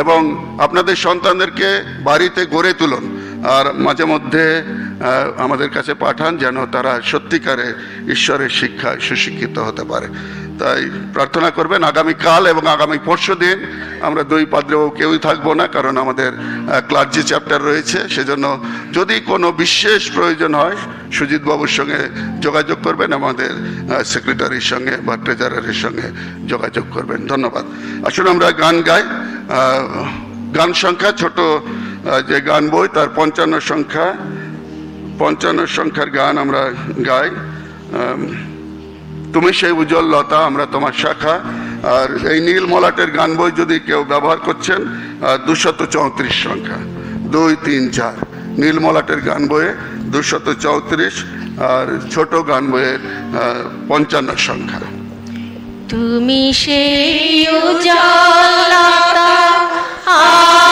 এবং আপনাদের সন্তানদেরকে বাড়িতে গড়ে তুলুন আর মাঝে মধ্যে আমাদের কাছে পাঠান, যেন তারা সত্যিকারে ঈশ্বরের শিক্ষায় সুশিক্ষিত হতে পারে। তাই প্রার্থনা করবেন। আগামীকাল এবং আগামী পরশু দিন আমরা দুই পাদ্রীবাবু কেউই থাকবো না, কারণ আমাদের ক্লার্জি চ্যাপ্টার রয়েছে। সেজন্য যদি কোনো বিশেষ প্রয়োজন হয় সুজিত বাবুর সঙ্গে যোগাযোগ করবেন, আমাদের সেক্রেটারির সঙ্গে বা ট্রেজারারের সঙ্গে যোগাযোগ করবেন। ধন্যবাদ। আসুন আমরা গান গাই। গান সংখ্যা, ছোট যে গান বই তার 55 সংখ্যার গান আমরা গাই। তুমি সেই উজ্জ্বল লতা, আমরা তোমার শাখা। আর এই নীল মলাটের গান বই যদি কেউ ব্যবহার করছেন, 234 সংখ্যা, 2, 3, 4 নীল মলাটের গান বইয়ে 234, আর ছোট গান বইয়ের 55 সংখ্যা। তুমি সেই উজ্জ্বল লতা,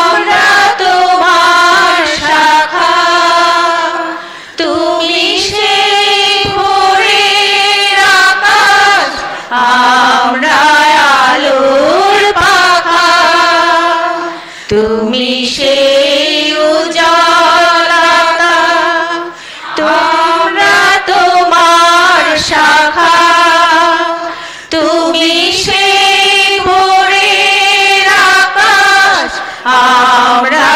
আমরা তোমার শাখা, তুমি সেই ভোরের আকাশ, আমরা আলোর পাখা। তুমি সেই উজ্জ্বল লতা, আমরা তোমার শাখা, তুমি সেই ভোরের আকাশ, আমরা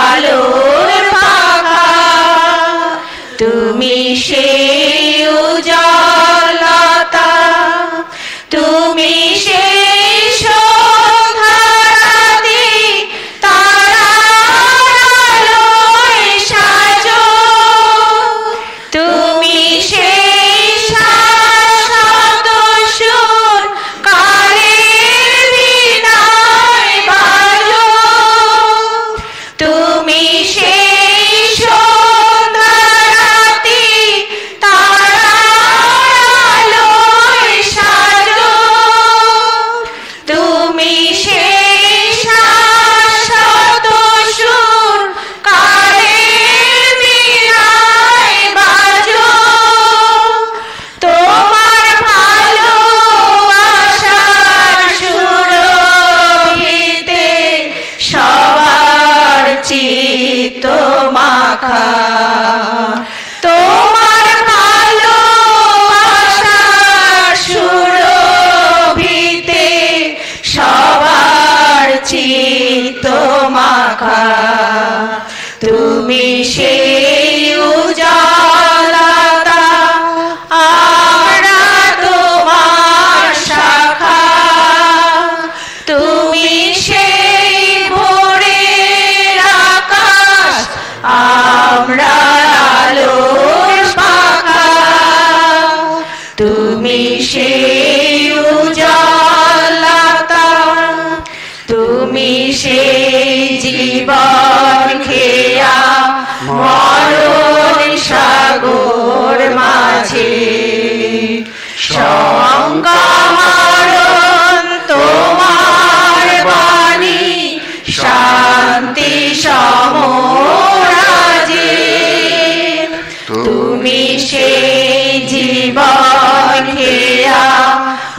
আলোর পাখা। তুমি সেই উজ্জ্বল লতা, তুমি সেই সন্ধ্যারাতি, তারার আলোয় সাজো। তুমি সেই শাশ্বত সুর, কালের বীণায় বাজো। তুমি সেই সন্ধ্যারাতি, তারার আলোয় সাজো। তুমি সেই শাশ্বত সুর, কালের বীণায় বাজো। তোমার ভালোবাসার সুরভিতে সবার চিত্ত মাখা। তোমার ভালোবাসার সুরভিতে সবার চিত্ত মাখা। তুমি সেই উজ্জ্বল লতা, আমরা তোমার শাখা, তুমি সেই ভোরের আকাশ, আমরা আলোর পাখা। তুমি সেই উজ্জ্বল লতা, তুমি সেই জীবন খেয়া মরণ সাগর মাঝে। সংকমরণ তোমার বাণী, শান্তি সমরাজে। তুমি সেই জীবন খেয়া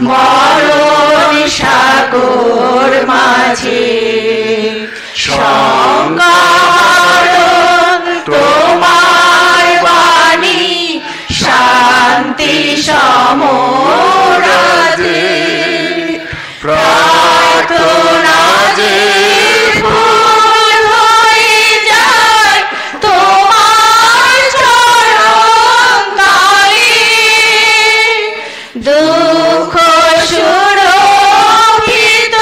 মরণ সাগর মাঝে। সংকমরণ তোমার বাণী, শান্তি সমরাজে। প্রার্থনা যে ফুল হয়ে যায় তোমার চরণ তলে, দুঃখ সুরভিত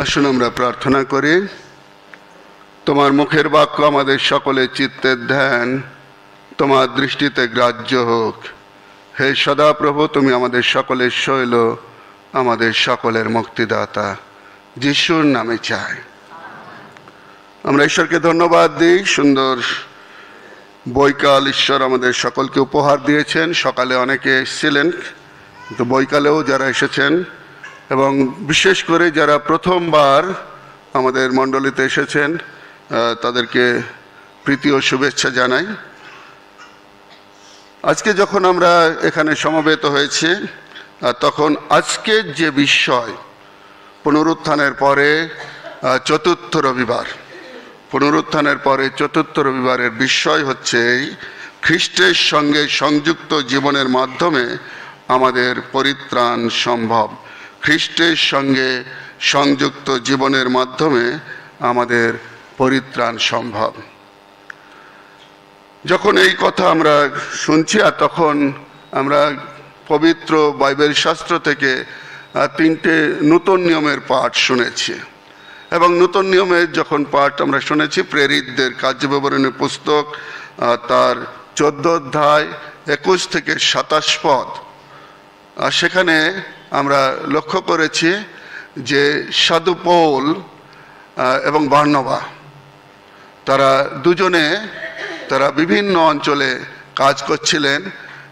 আসুন আমরা প্রার্থনা করি। তোমার মুখের বাক্য আমাদের সকলের চিত্তের ধ্যান তোমার দৃষ্টিতে গ্রাহ্য হোক। হে সদাপ্রভু, তুমি আমাদের সকলের শৈল, আমাদের সকলের মুক্তিদাতা, যিশুর নামে চাই। আমরা ঈশ্বরকে ধন্যবাদ দিই। সুন্দর বৈকাল ঈশ্বর আমাদের সকলকে উপহার দিয়েছেন। সকালে অনেকে এসেছিলেন, কিন্তু বৈকালেও যারা এসেছেন এবং বিশেষ করে যারা প্রথমবার আমাদের মণ্ডলীতে এসেছেন তাদেরকে প্রীতি ও শুভেচ্ছা জানাই। আজকে যখন আমরা এখানে সমবেত হয়েছি তখন আজকের যে বিষয়, পুনরুত্থানের পরে চতুর্থ রবিবার, পুনরুত্থানের পরে চতুর্থ রবিবারের বিষয় হচ্ছে খ্রিস্টের সঙ্গে সংযুক্ত জীবনের মাধ্যমে আমাদের পরিত্রাণ সম্ভব। খ্রিস্টের সঙ্গে সংযুক্ত জীবনের মাধ্যমে আমাদের পরিত্রাণ সম্ভব। যখন এই কথা আমরা শুনছি আর তখন আমরা পবিত্র বাইবেল শাস্ত্র থেকে 3টে নূতন নিয়মের পাঠ শুনেছি এবং নূতন নিয়মের যখন পাঠ আমরা শুনেছি প্রেরিতদের কার্যবিবরণী পুস্তক তার 14 অধ্যায় 21 থেকে 27 পদ, আর সেখানে আমরা লক্ষ্য করেছি যে সাধু পৌল এবং বার্নবা তারা দুজনে তারা বিভিন্ন অঞ্চলে কাজ করছিলেন,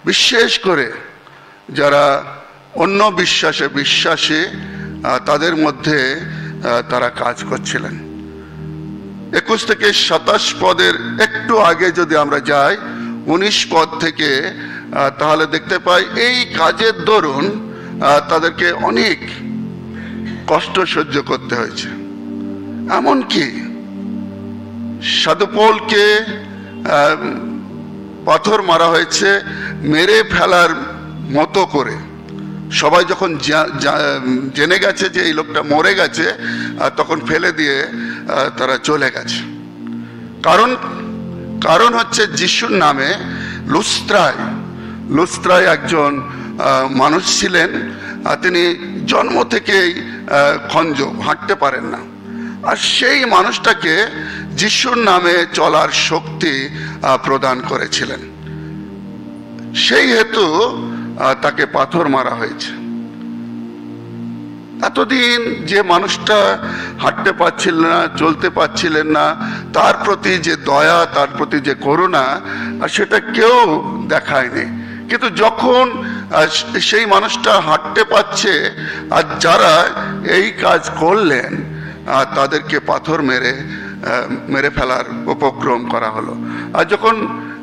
বিশেষ করে যারা অন্য বিশ্বাসে বিশ্বাসী তাদের মধ্যে তারা কাজ করছিলেন। 21 থেকে 27 পদের একটু আগে যদি আমরা যাই 19 পদ থেকে, তাহলে দেখতে পাই এই কাজের দরুন তাদেরকে অনেক কষ্ট সহ্য করতে হয়েছে। এমনকি সাধু পৌলকে পাথর মারা হয়েছে মেরে ফেলার মতো করে। সবাই যখন জেনে গেছে যে এই লোকটা মরে গেছে তখন ফেলে দিয়ে তারা চলে গেছে। কারণ হচ্ছে যিশুর নামে লুস্ত্রায় একজন মানুষ ছিলেন, তিনি জন্ম থেকেই খঞ্জ, হাঁটতে পারেন না, আর সেই মানুষটাকে যিশুর নামে চলার শক্তি প্রদান করেছিলেন। সেই হেতু তাকে পাথর মারা হয়েছে। এতদিন যে মানুষটা হাঁটতে পারছিলেন না, চলতে পারছিলেন না, তার প্রতি যে দয়া, তার প্রতি যে করুণা, সেটা কেউ দেখায়নি। কিন্তু যখন সেই মানুষটা হাঁটতে পারছে আর যারা এই কাজ করলেন তাদেরকে পাথর মেরে ফেলার উপক্রম করা হলো। আর যখন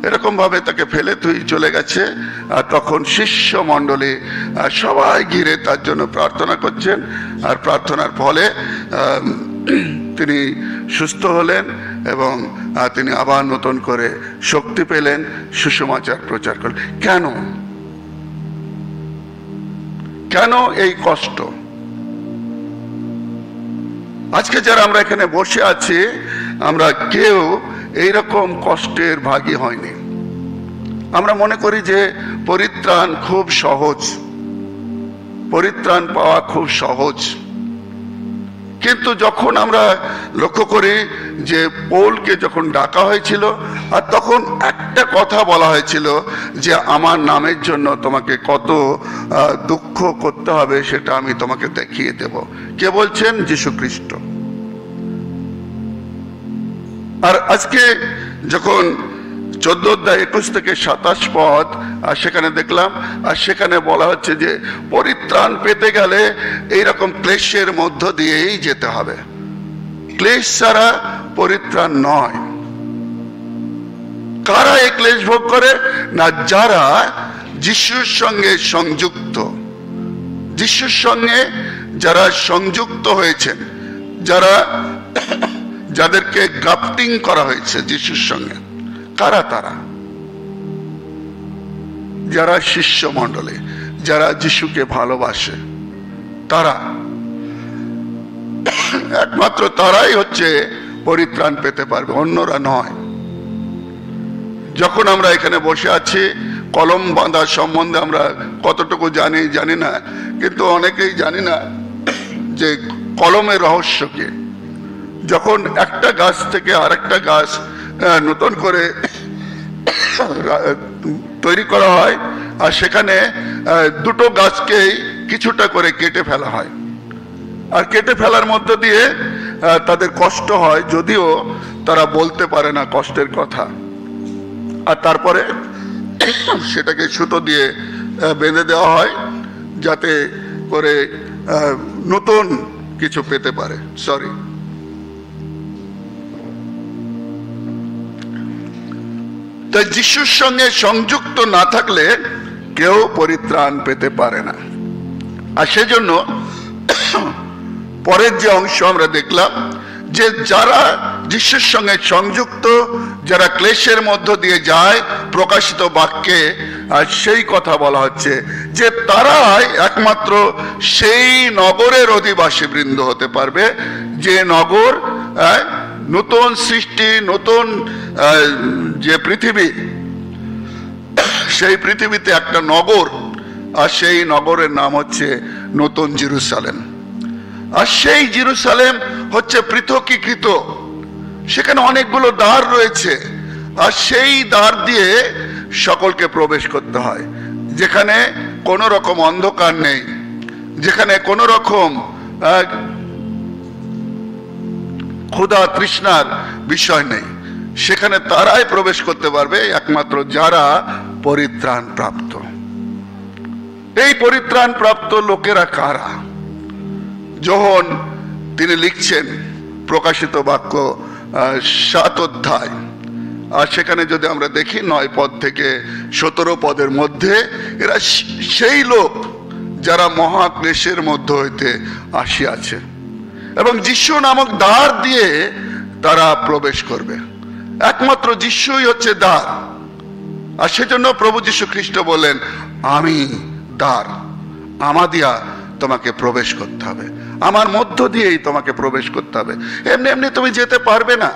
এরকমভাবে তাকে ফেলে চলে গেছে তখন শিষ্য মণ্ডলী সবাই ঘিরে তার জন্য প্রার্থনা করছেন, আর প্রার্থনার ফলে তিনি সুস্থ হলেন এবং তিনি আবার নতুন করে শক্তি পেলেন, সুসমাচার প্রচার করলেন। কেন এই কষ্ট? আজকে যারা আমরা এখানে বসে আছি আমরা কেউ এইরকম কষ্টের ভাগী হয়নি। আমরা মনে করি যে পরিত্রাণ খুব সহজ, পরিত্রাণ পাওয়া খুব সহজ। কিন্তু যখন আমরা লক্ষ্য করি যে পৌলকে যখন ডাকা হয়েছিল আর তখন একটা কথা বলা হয়েছিল যে আমার নামের জন্য তোমাকে কত দুঃখ করতে হবে সেটা আমি তোমাকে দেখিয়ে দেব। কে বলছেন? যীশু খ্রিস্ট। আর আজকে যখন 14 অধ্যায় 21 থেকে 27 পদ আর সেখানে দেখলাম, আর সেখানে বলা হচ্ছে যে পরিত্রাণ পেতে গেলে এইরকম ক্লেশের মধ্য দিয়েই যেতে হবে। ক্লেশ ছাড়া পরিত্রাণ নয়। কারা এই ক্লেশ ভোগ করে? না, যারা যিশুর সঙ্গে সংযুক্ত, যিশুর সঙ্গে যারা সংযুক্ত হয়েছেন, যাদেরকে গ্রাফটিং করা হয়েছে যিশুর সঙ্গে। কারা তারা? যারা শিষ্য মণ্ডলী, যারা যিশুকে ভালোবাসে, তারা একমাত্র তারাই হচ্ছে পরিত্রাণ পেতে পারবে, অন্যরা নয়। যখন আমরা এখানে বসে আছি, কলম বাঁধা সম্বন্ধে আমরা কতটুকু জানি না, কিন্তু অনেকেই জানি না যে কলমের রহস্য কি? যখন একটা গাছ থেকে আরেকটা গাছ নতুন করে তৈরি করা হয়, আর সেখানে দুটো গাছকেই কিছুটা করে কেটে ফেলা হয়, আর কেটে ফেলার মধ্য দিয়ে তাদের কষ্ট হয়, যদিও তারা বলতে পারে না কষ্টের কথা, আর তারপরে সেটাকে সুতো দিয়ে বেঁধে দেওয়া হয় যাতে করে নতুন কিছু পেতে পারে। সরি, তাই যিশুর সঙ্গে সংযুক্ত না থাকলে কেউ পরিত্রাণ পেতে পারে না। আর সেজন্য পরের যে অংশ আমরা দেখলাম যে যারা যিশুর সঙ্গে সংযুক্ত, যারা ক্লেশের মধ্য দিয়ে যায়, প্রকাশিত বাক্যে আর সেই কথা বলা হচ্ছে যে তারাই একমাত্র সেই নগরের অধিবাসী বৃন্দ হতে পারবে, যে নগর নতুন সৃষ্টি, নতুন যে পৃথিবী, সেই পৃথিবীতে একটা নগর, আর সেই নগরের নাম হচ্ছে নতুন জেরুসালেম। আর সেই জেরুসালেম হচ্ছে পৃথকীকৃত, সেখানে অনেকগুলো দ্বার রয়েছে, আর সেই দ্বার দিয়ে সকলকে প্রবেশ করতে হয়, যেখানে কোনো রকম অন্ধকার নেই, যেখানে কোনো রকম ক্ষুধা তৃষ্ণার বিষয় নেই। সেখানে তারাই প্রবেশ করতে পারবে একমাত্র যারা পরিত্রাণ প্রাপ্ত। এই পরিত্রাণ প্রাপ্ত লোকেরা কারা? যখন তিনি লিখছেন প্রকাশিত বাক্য 7 অধ্যায়, আর সেখানে যদি আমরা দেখি 9 পদ থেকে 17 পদের মধ্যে, এরা সেই লোক যারা মহাক্লেশের মধ্য হইতে আসিয়াছে, এবং যিশু নামক দ্বার দিয়ে তারা প্রবেশ করবে। একমাত্র যিশুই হচ্ছে দ্বার। আর সেজন্য প্রভু যীশু খ্রিস্ট বলেন, আমি দ্বার, আমাদিয়া তোমাকে প্রবেশ করতে হবে, আমার মধ্য দিয়েই তোমাকে প্রবেশ করতে হবে। এমনি এমনি তুমি যেতে পারবে না।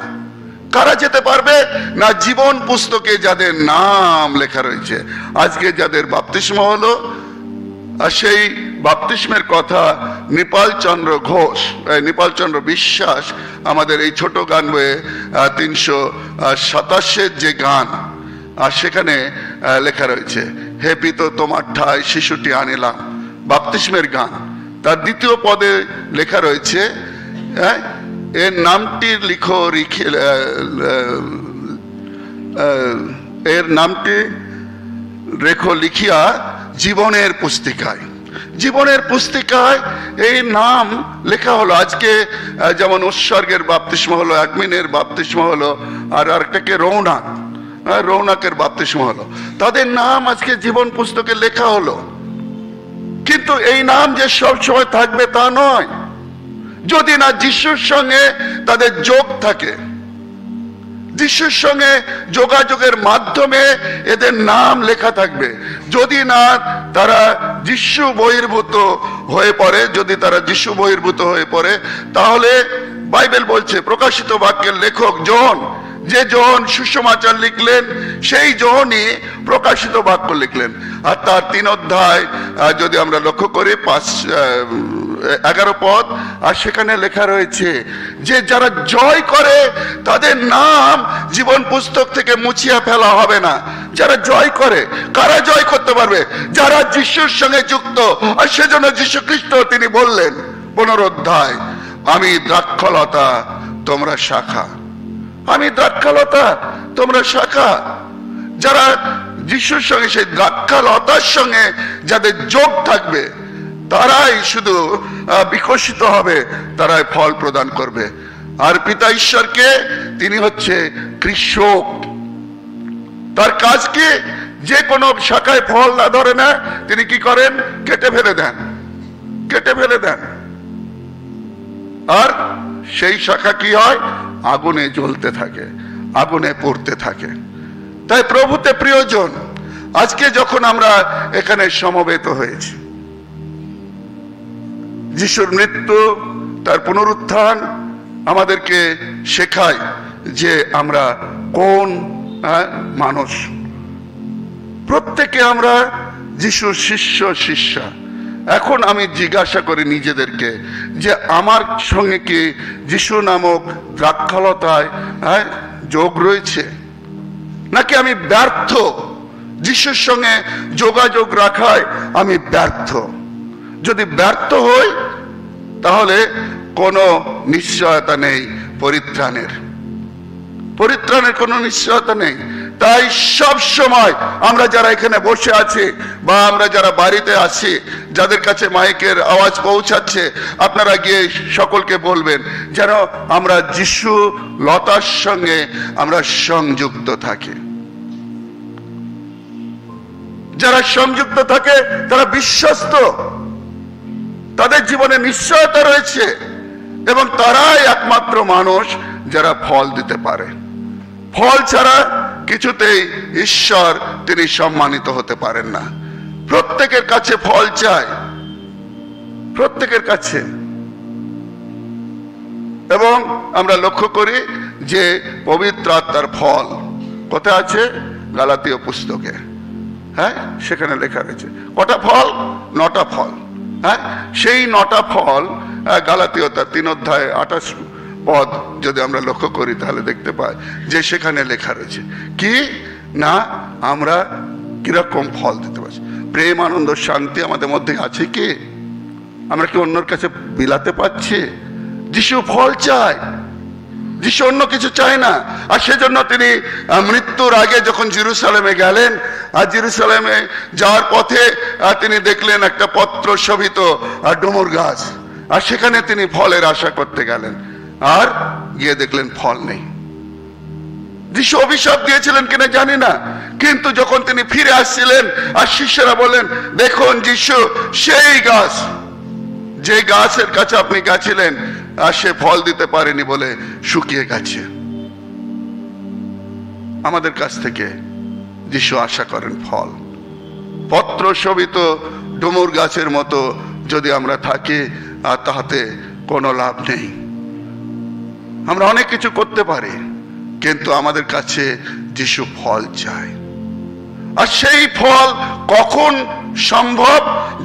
কারা যেতে পারবে না? জীবন পুস্তকে যাদের নাম লেখা রয়েছে। আজকে যাদের বাপ্তিস্ম হলো, আর সেই বাপ্তিস্মের কথা নিপালচন্দ্র ঘোষ, নিপালচন্দ্র বিশ্বাস আমাদের এই ছোট গান বইয়ে 327 যে গান, আর সেখানে লেখা রয়েছে, হে পিত তোমার ঠায় শিশুটি আনিলাম, বাপ্তিস্মের গান। তার 2য় পদে লেখা রয়েছে, এর নামটি লিখো, এর নামটি রেখো লিখিয়া জীবনের পুস্তিকায়। জীবনের পুস্তিকায় এই নাম লেখা হলো। আজকে যেমন উৎসর্গের বাপ্তিস্ম হলো, অ্যাডমিনের বাপ্তিস্ম হলো, আর আরেকটাকে রৌনকের বাপ্তিস্ম হলো। তাদের নাম আজকে জীবন পুস্তকে লেখা হলো, কিন্তু এই নাম যে সব সময় থাকবে তা নয়। যদি না যিশুর সঙ্গে তাদের যোগ থাকে, যিশুর সঙ্গে যোগাযোগের মাধ্যমে এদের নাম লেখা থাকবে। যদি না তারা যিশু বহির্ভূত হয়ে পড়ে, যদি তারা যিশু বহির্ভূত হয়ে পড়ে, তাহলে বাইবেল বলছে, প্রকাশিত বাক্যের লেখক জন, যে জন সুসমাচার লিখলেন, সেই জনই প্রকাশিত বাক্য লিখলেন। আর তার 3 অধ্যায় যদি আমরা লক্ষ্য করি 11 পদ, আর সেখানে লেখা রয়েছে যে যারা জয় করে তাদের নাম জীবন পুস্তক থেকে মুছিয়া ফেলা হবে না। যারা জয় করে, কারা জয় করতে পারবে? যারা যিশুর সঙ্গে যুক্ত। আর সেজন্য যীশু খ্রিস্ট তিনি বললেন 15 অধ্যায়, আমি দ্রাক্ষলতা তোমরা শাখা। আমি দ্রাক্ষালতা, তোমরা শাখা। যারা যিশুর সঙ্গে, সেই দ্রাক্ষালতার সঙ্গে যাদের যোগ থাকবে, তারাই শুধু বিকশিত হবে, তারাই ফল প্রদান করবে। আর পিতা ঈশ্বরকে, তিনি হচ্ছে কৃষক। তার কাজ কি? যে কোনো শাখায় ফল না ধরে না, তিনি কি করেন? কেটে ফেলে দেন, কেটে ফেলে দেন। আর সেই শাখা কি হয়? আগুনে জ্বলতে থাকে, আগুনে পড়তে থাকে। তাই প্রভুতে প্রিয়জন, আজকে যখন আমরা এখানে সমবেত হয়েছি, যিশুর মৃত্যু, তার পুনরুত্থান আমাদেরকে শেখায় যে আমরা কোন মানুষ। প্রত্যেকে আমরা যিশুর শিষ্য শিষ্যা, এখন আমি জিজ্ঞাসা করি নিজেদেরকে যে আমার সঙ্গে কি যিশু নামক দ্রাক্ষালতায় যোগ রয়েছে, নাকি আমি ব্যর্থ? যিশুর সঙ্গে যোগাযোগ রাখায় আমি ব্যর্থ। যদি ব্যর্থ হই তাহলে কোনো নিশ্চয়তা নেই পরিত্রাণের কোনো নিশ্চয়তা নেই। তাই সব সময় আমরা যারা এখানে বসে আছি বা আমরা যারা বাড়িতে আছি, যাদের কাছে মাইকের আওয়াজ পৌঁছাচ্ছে, আপনারা গিয়ে সকলকে বলবেন যেন আমরা যিশু লতার সঙ্গে আমরা সংযুক্ত থাকি। যারা সংযুক্ত থাকে তারা বিশ্বস্ত, তাদের জীবনে নিশ্চয়তা রয়েছে এবং তারাই একমাত্র মানুষ যারা ফল দিতে পারে। ফল ছাড়া কিছুতেই ঈশ্বর তিনি সম্মানিত হতে পারেন না। প্রত্যেকের কাছে ফল চাই, প্রত্যেকের কাছে। এবং আমরা লক্ষ্য করি যে পবিত্র আত্মার ফল কোথায় আছে? গালাতীয় পুস্তকে, সেখানে লেখা রয়েছে। কটা ফল? 9টা ফল। সেই 9টা ফল গালাতীয় 3 অধ্যায় 28 পদ যদি আমরা লক্ষ্য করি তাহলে দেখতে পাই যে সেখানে লেখা রয়েছে কি না আমরা কিরকম ফল দিতে পারছি। প্রেম, আনন্দ, শান্তি আমাদের মধ্যে আছে কি? আমরা কি অন্যর কাছে বিলাতে পারছি? যিশু ফল চায়, যিশু অন্য কিছু চায় না। আর সেজন্য তিনি মৃত্যুর আগে যখন জেরুসালেমে গেলেন, আর জেরুসালেমে যাওয়ার পথে তিনি দেখলেন একটা পত্র শোভিত ডুমুর গাছ, আর সেখানে তিনি ফলের আশা করতে গেলেন, আর গিয়ে দেখলেন ফল নেই। যিশু অভিশাপ দিয়েছিলেন কিনা জানি না, কিন্তু যখন তিনি ফিরে আসছিলেন আর শিষ্যরা বললেন, দেখুন যিশু সেই গাছ, যে গাছের কাছে আপনি গেছিলেন আর সে ফল দিতে পারেনি বলে শুকিয়ে গেছে। আমাদের কাছ থেকে যিশু আশা করেন ফল। পত্র শোভিত ডুমুর গাছের মতো যদি আমরা থাকি, আর তাহাতে কোনো লাভ নেই। আমরা অনেক কিছু করতে পারি, কিন্তু আমাদের কাছে যিশু ফল চায়। আর সেই ফল কখন সম্ভব?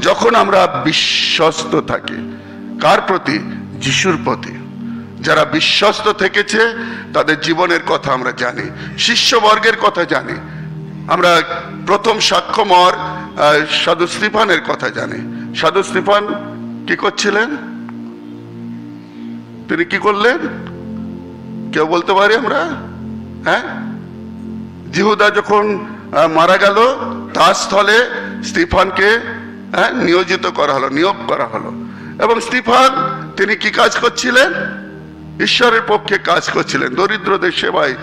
যখন আমরা বিশ্বস্ত থাকি। কার প্রতি? যিশুর প্রতি। যারা বিশ্বস্ত থেকেছে তাদের জীবনের কথা আমরা জানি, শিষ্যবর্গের কথা জানি। আমরা প্রথম সাক্ষ্যমর সাধু স্তিফানের কথা জানি। সাধু স্তিফান কি করছিলেন? তিনি কি করলেন? কেউ বলতে পারি আমরা? জিহুদা যখন মারা গেল, তার স্থলে স্তিফানকে নিয়োগ করা হলো। এবং স্তিফান তিনি কি কাজ করছিলেন? ঈশ্বরের পক্ষে কাজ করছিলেন, দরিদ্রদের সেবায়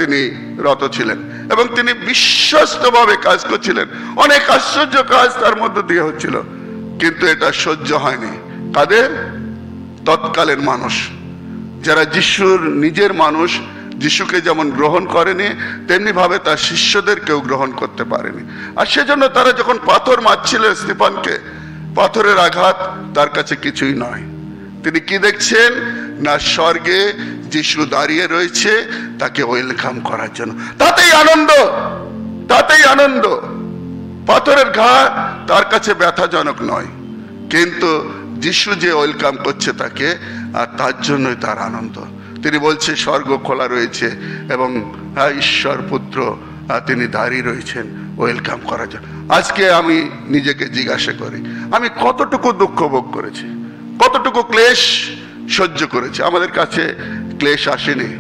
তিনি রত ছিলেন এবং তিনি বিশ্বস্তভাবে কাজ করছিলেন। অনেক আশ্চর্য কাজ তার মধ্যে দিয়ে হচ্ছিল, কিন্তু এটা সহ্য হয়নি। কাদের? তৎকালের মানুষ, যারা যিশুর নিজের মানুষ, যিশুকে যেমন গ্রহণ করেনি তেমনি ভাবে তার শিষ্যদের কেউ গ্রহণ করতে পারেনি। আর সেজন্য তারা যখন পাথর মারছিলেন স্তিফানকে, পাথরের আঘাত তার কাছে কিছুই নয়। তিনি কি দেখছেন না, স্বর্গে যিশু দাঁড়িয়ে রয়েছে তাকে ওয়েলকাম করার জন্য। তাতেই আনন্দ। পাথরের ঘা তার কাছে ব্যথাজনক নয়, কিন্তু যিশু যে ওয়েলকাম করছে তাকে, আর তার জন্যই তার আনন্দ। তিনি বলছে স্বর্গ খোলা রয়েছে এবং ঈশ্বর পুত্র তিনি দাঁড়িয়ে রয়েছেন ওয়েলকাম করার জন্য। আজকে আমি নিজেকে জিজ্ঞাসা করি, আমি কতটুকু দুঃখ ভোগ করেছি, কতটুকু ক্লেশ সহ্য করেছি। আমাদের কাছে ক্লেশ আসেনি,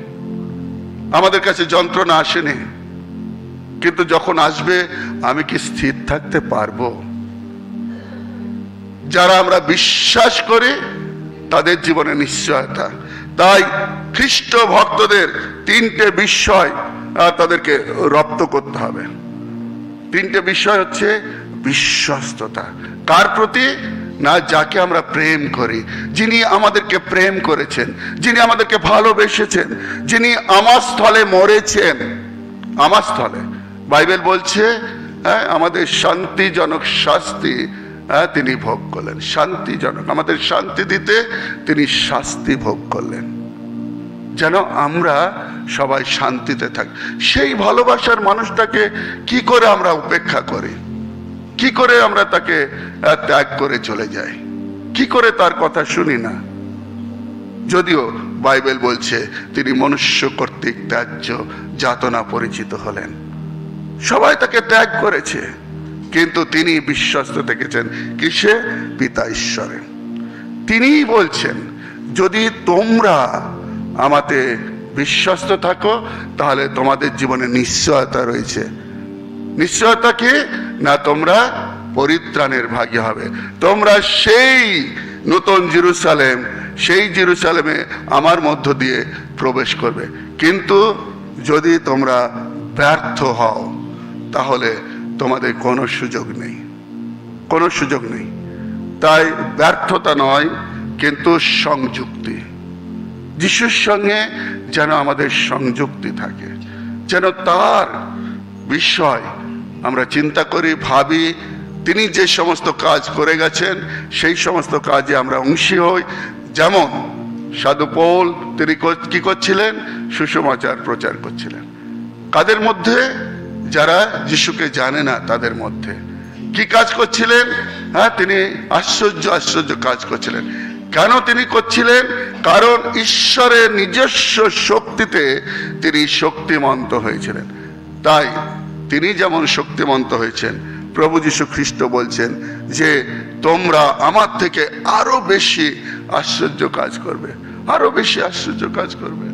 আমাদের কাছে যন্ত্রণা আসেনি, কিন্তু যখন আসবে আমি কি স্থির থাকতে পারবো? যারা আমরা বিশ্বাস করি তাদের জীবনে নিশ্চয়তা। তাই খ্রিস্ট ভক্তদের 3টে বিষয় তাদেরকে রপ্ত করতে হবে। 3টে বিষয় হচ্ছে বিশ্বস্ততা। কার প্রতি? না, যাকে আমরা প্রেম করি, যিনি আমাদেরকে প্রেম করেছেন, যিনি আমাদেরকে ভালোবেসেছেন, যিনি আমার স্থলে মরেছেন। আমার স্থলে বাইবেল বলছে আমাদের শান্তিজনক শাস্তি তিনি ভোগ করলেন। শান্তিজনক, আমাদের শান্তি দিতে তিনি শাস্তি ভোগ করলেন যেন আমরা সবাই শান্তিতে থাকি। সেই ভালোবাসার মানুষটাকে কি করে আমরা উপেক্ষা করি? কি করে আমরা তাকে ত্যাগ করে চলে যাই, কি করে তার কথা শুনি না? যদিও বাইবেল বলছে তিনি মনুষ্য কর্তৃক ত্যায্য যাতনা পরিচিত হলেন, সবাই তাকে ত্যাগ করেছে, কিন্তু তিনি বিশ্বস্ত থেকেছেন কিসে? পিতা ঈশ্বরে। তিনিই বলছেন যদি তোমরা আমাতে বিশ্বস্ত থাকো তাহলে তোমাদের জীবনে নিশ্চয়তা রয়েছে। নিশ্চয়তা কি না? তোমরা পরিত্রাণের ভাগী হবে, তোমরা সেই নতুন জেরুজালেম, সেই জেরুজালেমে আমার মধ্য দিয়ে প্রবেশ করবে। কিন্তু যদি তোমরা ব্যর্থ হও তাহলে তোমাদের কোনো সুযোগ নেই, কোনো সুযোগ নেই। তাই ব্যর্থতা নয়, কিন্তু সংযুক্তি, যিশুর সঙ্গে যেন আমাদের সংযুক্তি থাকে, যেন তার বিষয় আমরা চিন্তা করি, ভাবি, তিনি যে সমস্ত কাজ করে গেছেন সেই সমস্ত কাজে আমরা অংশী হই। যেমন সাধু পৌল, তিনি কি করছিলেন? সুসমাচার প্রচার করছিলেন। কাদের মধ্যে? যারা যিশুকে জানে না তাদের মধ্যে। কি কাজ করছিলেন? তিনি আশ্চর্য আশ্চর্য কাজ করছিলেন। কেন তিনি করছিলেন? কারণ ঈশ্বরের নিজস্ব শক্তিতে তিনি শক্তিমন্ত হয়েছিলেন। তাই তিনি যেমন শক্তিমন্ত হয়েছেন, প্রভু যীশু খ্রিস্ট বলছেন যে তোমরা আমার থেকে আরো বেশি আশ্চর্য কাজ করবে, আরো বেশি আশ্চর্য কাজ করবে।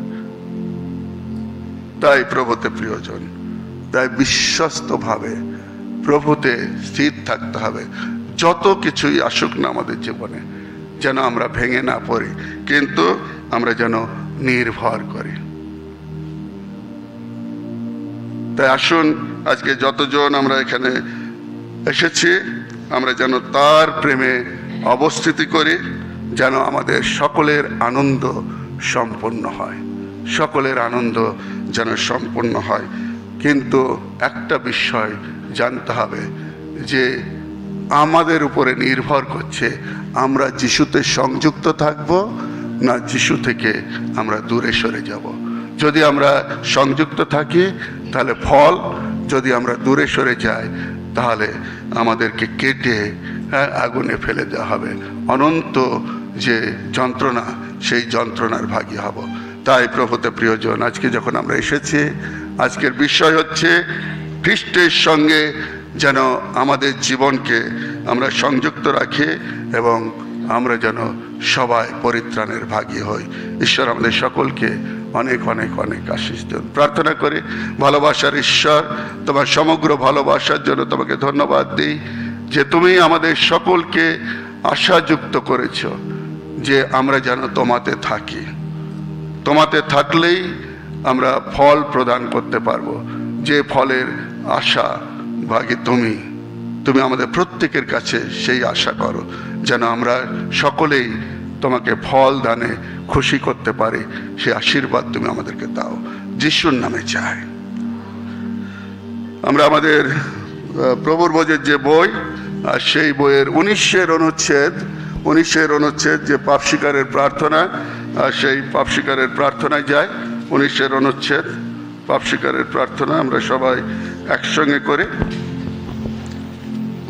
তাই প্রভুতে প্রিয়জন, তাই বিশ্বস্ত ভাবে প্রভুতে স্থির থাকতে হবে। যত কিছুই আসুক না আমাদের জীবনে, যেন আমরা ভেঙে না পড়ি, কিন্তু আমরা যেন নির্ভর করি। তাই আসুন আজকে যতজন আমরা এখানে এসেছি, আমরা যেন তার প্রেমে অবস্থিতি করি, যেন আমাদের সকলের আনন্দ সম্পন্ন হয়, সকলের আনন্দ যেন সম্পন্ন হয়। কিন্তু একটা বিষয় জানতে হবে যে আমাদের উপরে নির্ভর করছে আমরা যিশুতে সংযুক্ত থাকব না যিশু থেকে আমরা দূরে সরে যাব। যদি আমরা সংযুক্ত থাকি তাহলে ফল, যদি আমরা দূরে সরে যাই তাহলে আমাদেরকে কেটে আগুনে ফেলে দেওয়া হবে, অনন্ত যে যন্ত্রণা, সেই যন্ত্রণার ভাগী হব। তাই প্রভুতে প্রিয়জন, আজকে যখন আমরা এসেছি, আজকের বিষয় হচ্ছে খ্রিস্টের সঙ্গে যেন আমাদের জীবনকে আমরা সংযুক্ত রাখি এবং আমরা যেন সবাই পরিত্রাণের ভাগী হই। ঈশ্বর আমাদের সকলকে অনেক অনেক অনেক আশীষ দেন। প্রার্থনা করি। ভালোবাসার ঈশ্বর, তোমার সমগ্র ভালোবাসার জন্য তোমাকে ধন্যবাদ দিই যে তুমি আমাদের সকলকে আশাযুক্ত করেছ যে আমরা যেন তোমাতে থাকি। তোমাতে থাকলেই আমরা ফল প্রদান করতে পারবো, যে ফলের আশা ভাগে তুমি আমাদের প্রত্যেকের কাছে সেই আশা করো, যেন আমরা সকলেই তোমাকে ফল দানে খুশি করতে পারি। সে আশীর্বাদ তুমি আমাদেরকে দাও, যিশুর নামে চাই। আমরা আমাদের প্রভুর ভোজের যে বই, আর সেই বইয়ের 19 অনুচ্ছেদ যে পাপ স্বীকারের প্রার্থনা, আর সেই পাপ স্বীকারের প্রার্থনায় যায়। 19 অনুচ্ছেদ পাপ স্বীকারের প্রার্থনা আমরা সবাই একসঙ্গে করে।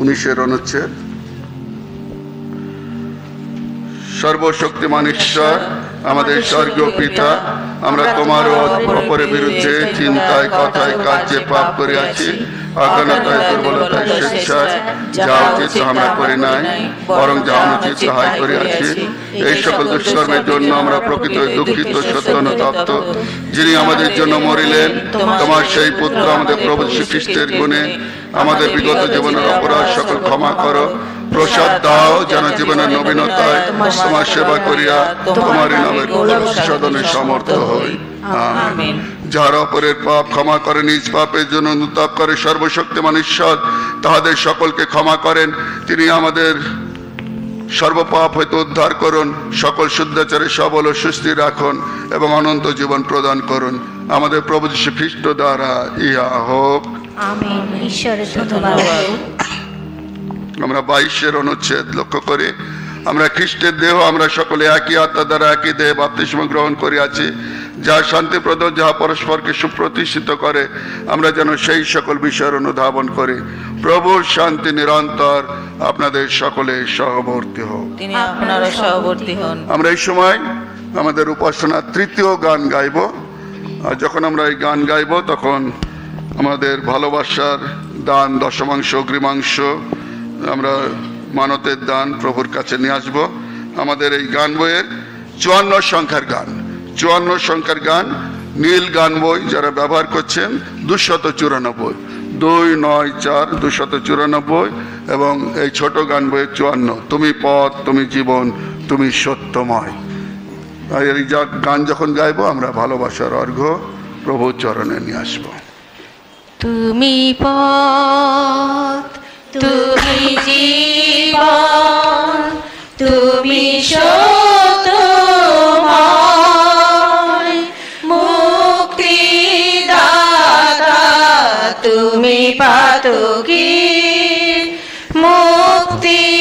19 অনুচ্ছেদ। সর্বশক্তিমান ঈশ্বর, আমাদের স্বর্গীয় পিতা, আমরা তোমার অপরের বিরুদ্ধে চিন্তায়, কথায়, কাজে পাপ করিয়াছি। অজ্ঞানতায়, দুর্বলতায়, স্বেচ্ছায় যা উচিত তা আমরা করি নাই, বরং যা অনুচিত তাহাই করিয়াছি। এই সকল দুষ্কর্মের জন্য আমরা প্রকৃত দুঃখিত, সত্য তত্ত্ব, যিনি আমাদের জন্য মরিলেন, তোমার সেই পুত্র আমাদের প্রভু যীশু খ্রিস্টের গুণে আমাদের বিগত জীবনের অপরাধ সকল ক্ষমা করো। প্রসাদ দাও যেন জীবনের নবীনতায় তোমার সেবা করিয়া তোমারই নামের সাধনে সমর্থ হই। আমিন। যারা অপরের পাপ ক্ষমা করে, নিজ পাপের জন্য অনুতাপ করে, সর্বশক্তিমান ঈশ্বর তাহাদের সকলকে ক্ষমা করেন। তিনি আমাদের সর্বপাপ হইতে উদ্ধার করুন, সকল শুদ্ধাচারে সবল ও সুস্থির রাখুন এবং অনন্ত জীবন প্রদান করুন। আমাদের প্রভু যীশু খ্রিস্ট দ্বারা ইহা হোক। আমিন। ঈশ্বরের ধন্যবাদ। আমরা 22 অনুচ্ছেদ লক্ষ্য করি। আমরা খ্রিস্টের দেহ, আমরা সকলে একই আত্মা দ্বারা একই দেহে বাপ্তিস্ম গ্রহণ করিয়াছি। যা শান্তিপ্রদ, যাহা পরস্পরকে সুপ্রতিষ্ঠিত করে, আমরা যেন সেই সকল বিষয়ের অনুধাবন করি। প্রভুর শান্তি নিরন্তর আপনাদের সকলে সহবর্তী হোক। তিনি আপনারা সহবর্তী হন। আমরা এই সময় আমাদের উপাসনার তৃতীয় গান গাইব। আর যখন আমরা এই গান গাইব তখন আমাদের ভালোবাসার দান, দশমাংশ, অগ্রিমাংশ, আমরা মানতের দান প্রভুর কাছে নিয়ে আসব। আমাদের এই গান বইয়ের 54 সংখ্যার গান, 54 সংখ্যার গান, নীল গান বই যারা ব্যবহার করছেন 294, 294 294, এবং এই ছোট গান বইয়ের 54, তুমি পথ, তুমি জীবন, তুমি সত্যময়। আর এই গান যখন গাইব আমরা ভালোবাসার অর্ঘ্য প্রভুর চরণে নিয়ে আসবো। তুমি পথ, তুমি জীবন, তুমি সত্যময়, মুক্তিদাতা তুমি পাতকি, মুক্তিদাতা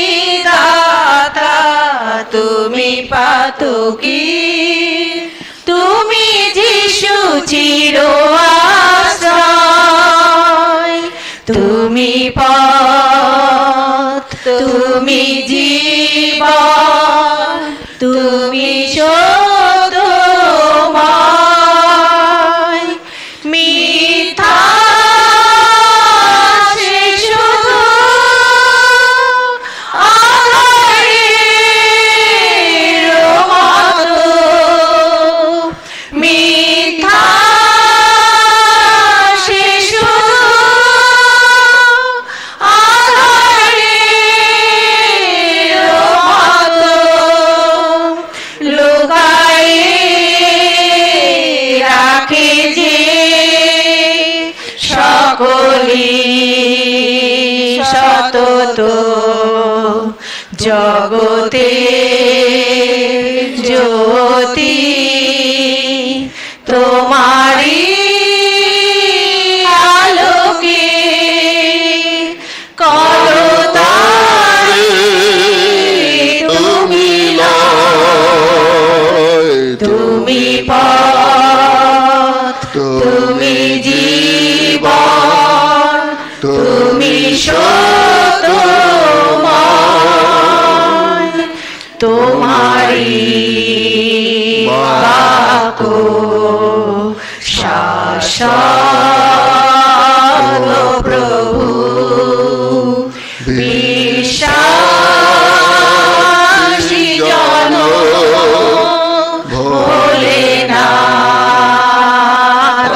তুমি পাতকি, তুমি যিশু চির আশ্রয়, তুমি পথ, তুমি জীবন, তুমি সত্যময়, মিথ্যা সে শুধু আধারের মতো, মিথ্যা সে শুধু আধারের মতো, লুকায়ে রাখে যে সকলি সতত, জগতে জ্যোতি তোমারি আলোকে, করতারে তুমি লয়, তুমি পথ, তুমি জীবন, তুমি সত্যময়, তোমারি বাক্য শাশ্বত প্রভু, বিশ্বাসী জন ভোলে না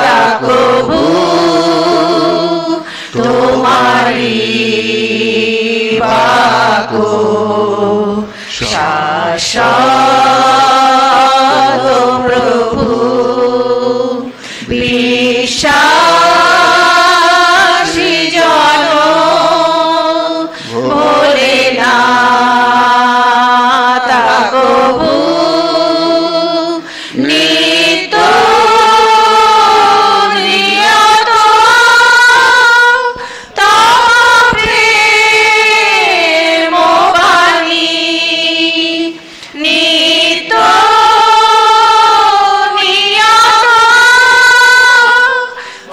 তা কবু, তোমারি বাক্য শাশ্বত প্রভু, বিশ্বাসী জন ভোলে না তা কবু, নিত্য নিয়ত তব প্রেম বাণী, নিত্য নিয়ত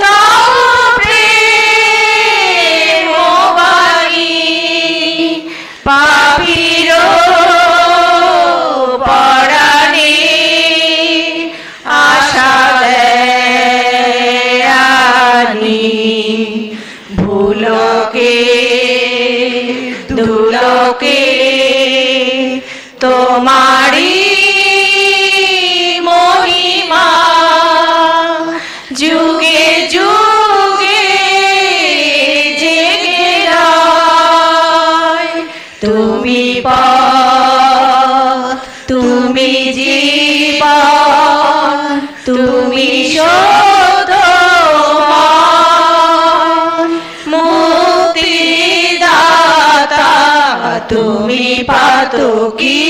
তব প্রেম বাণী, পাপীর পরাণে আশা দেয় আনি, ভুলকে দুলকে তোমারি মহিমা, যুগে যুগে জেগে রয়, তুমি পথ, তুমি জীবন, তুমি সত্যময়, মুক্তিদাতা তুমি পাতকি,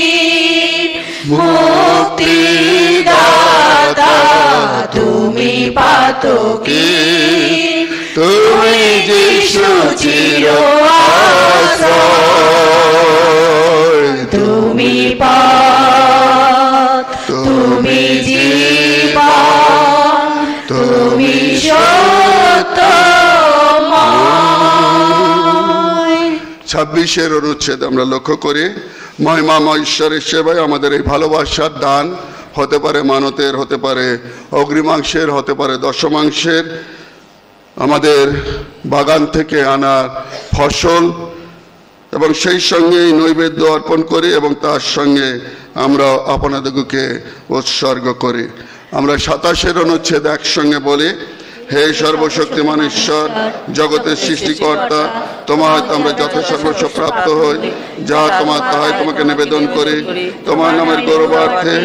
মুক্তিদাতা তুমি পাতকি, তুমি যিশু চির আশ্রয়, তুমি পথ, তুমি জীবন, 26-এর অনুচ্ছেদ আমরা লক্ষ্য করি, মহিমাময় ঈশ্বরের সেবায় আমাদের এই ভালোবাসার দান হতে পারে মানতের, হতে পারে অগ্রিমাংশের, হতে পারে দশমাংশের, আমাদের বাগান থেকে আনা ফসল, এবং সেই সঙ্গে নৈবেদ্য অর্পণ করি এবং তার সঙ্গে আমরা আপনাদেরকে উৎসর্গ করি। আমরা 27-এর অনুচ্ছেদ একসঙ্গে বলি, হে সর্বশক্তিমান ঈশ্বর, জগতের সৃষ্টিকর্তা, তোমার আমরা যথাসর্বস্ব প্রাপ্ত হই, যা তোমার তাহাই তোমাকে নিবেদন করি, তোমার নামের গৌরবার্থে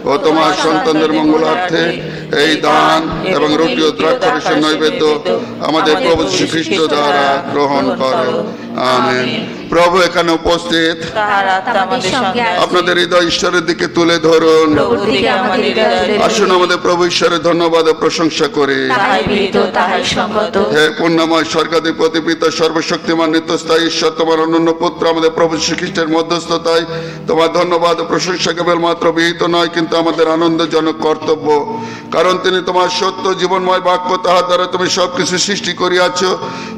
ও তোমার সন্তানদের মঙ্গলার্থে এই দান এবং রুটি ও দ্রাক্ষারসের নৈবেদ্য আমাদের প্রভু শ্রীখ্রিস্ট দ্বারা গ্রহণ করো। আমেন। প্রভু এখানে উপস্থিত, আপনাদের হৃদয় ঈশ্বরের দিকে তুলে ধরুন। আসুন আমাদের প্রভু ঈশ্বরের ধন্যবাদ ও প্রশংসা করি। হে পুণ্যময় স্বর্গাধিপতি পিতা সর্বশক্তিমান নিত্যস্থায়ী ঈশ্বর, তোমার অনন্য পুত্র আমাদের প্রভু শ্রীখ্রিস্টের মধ্যস্থতায় তোমার ধন্যবাদ ও প্রশংসা কেবলমাত্র বিহিত নয়, কিন্তু আমাদের আনন্দজনক কর্তব্য। কারণ তিনি তোমার সত্য জীবনময় বাক্য, তাহার দ্বারা তুমি সবকিছু সৃষ্টি করিয়াছ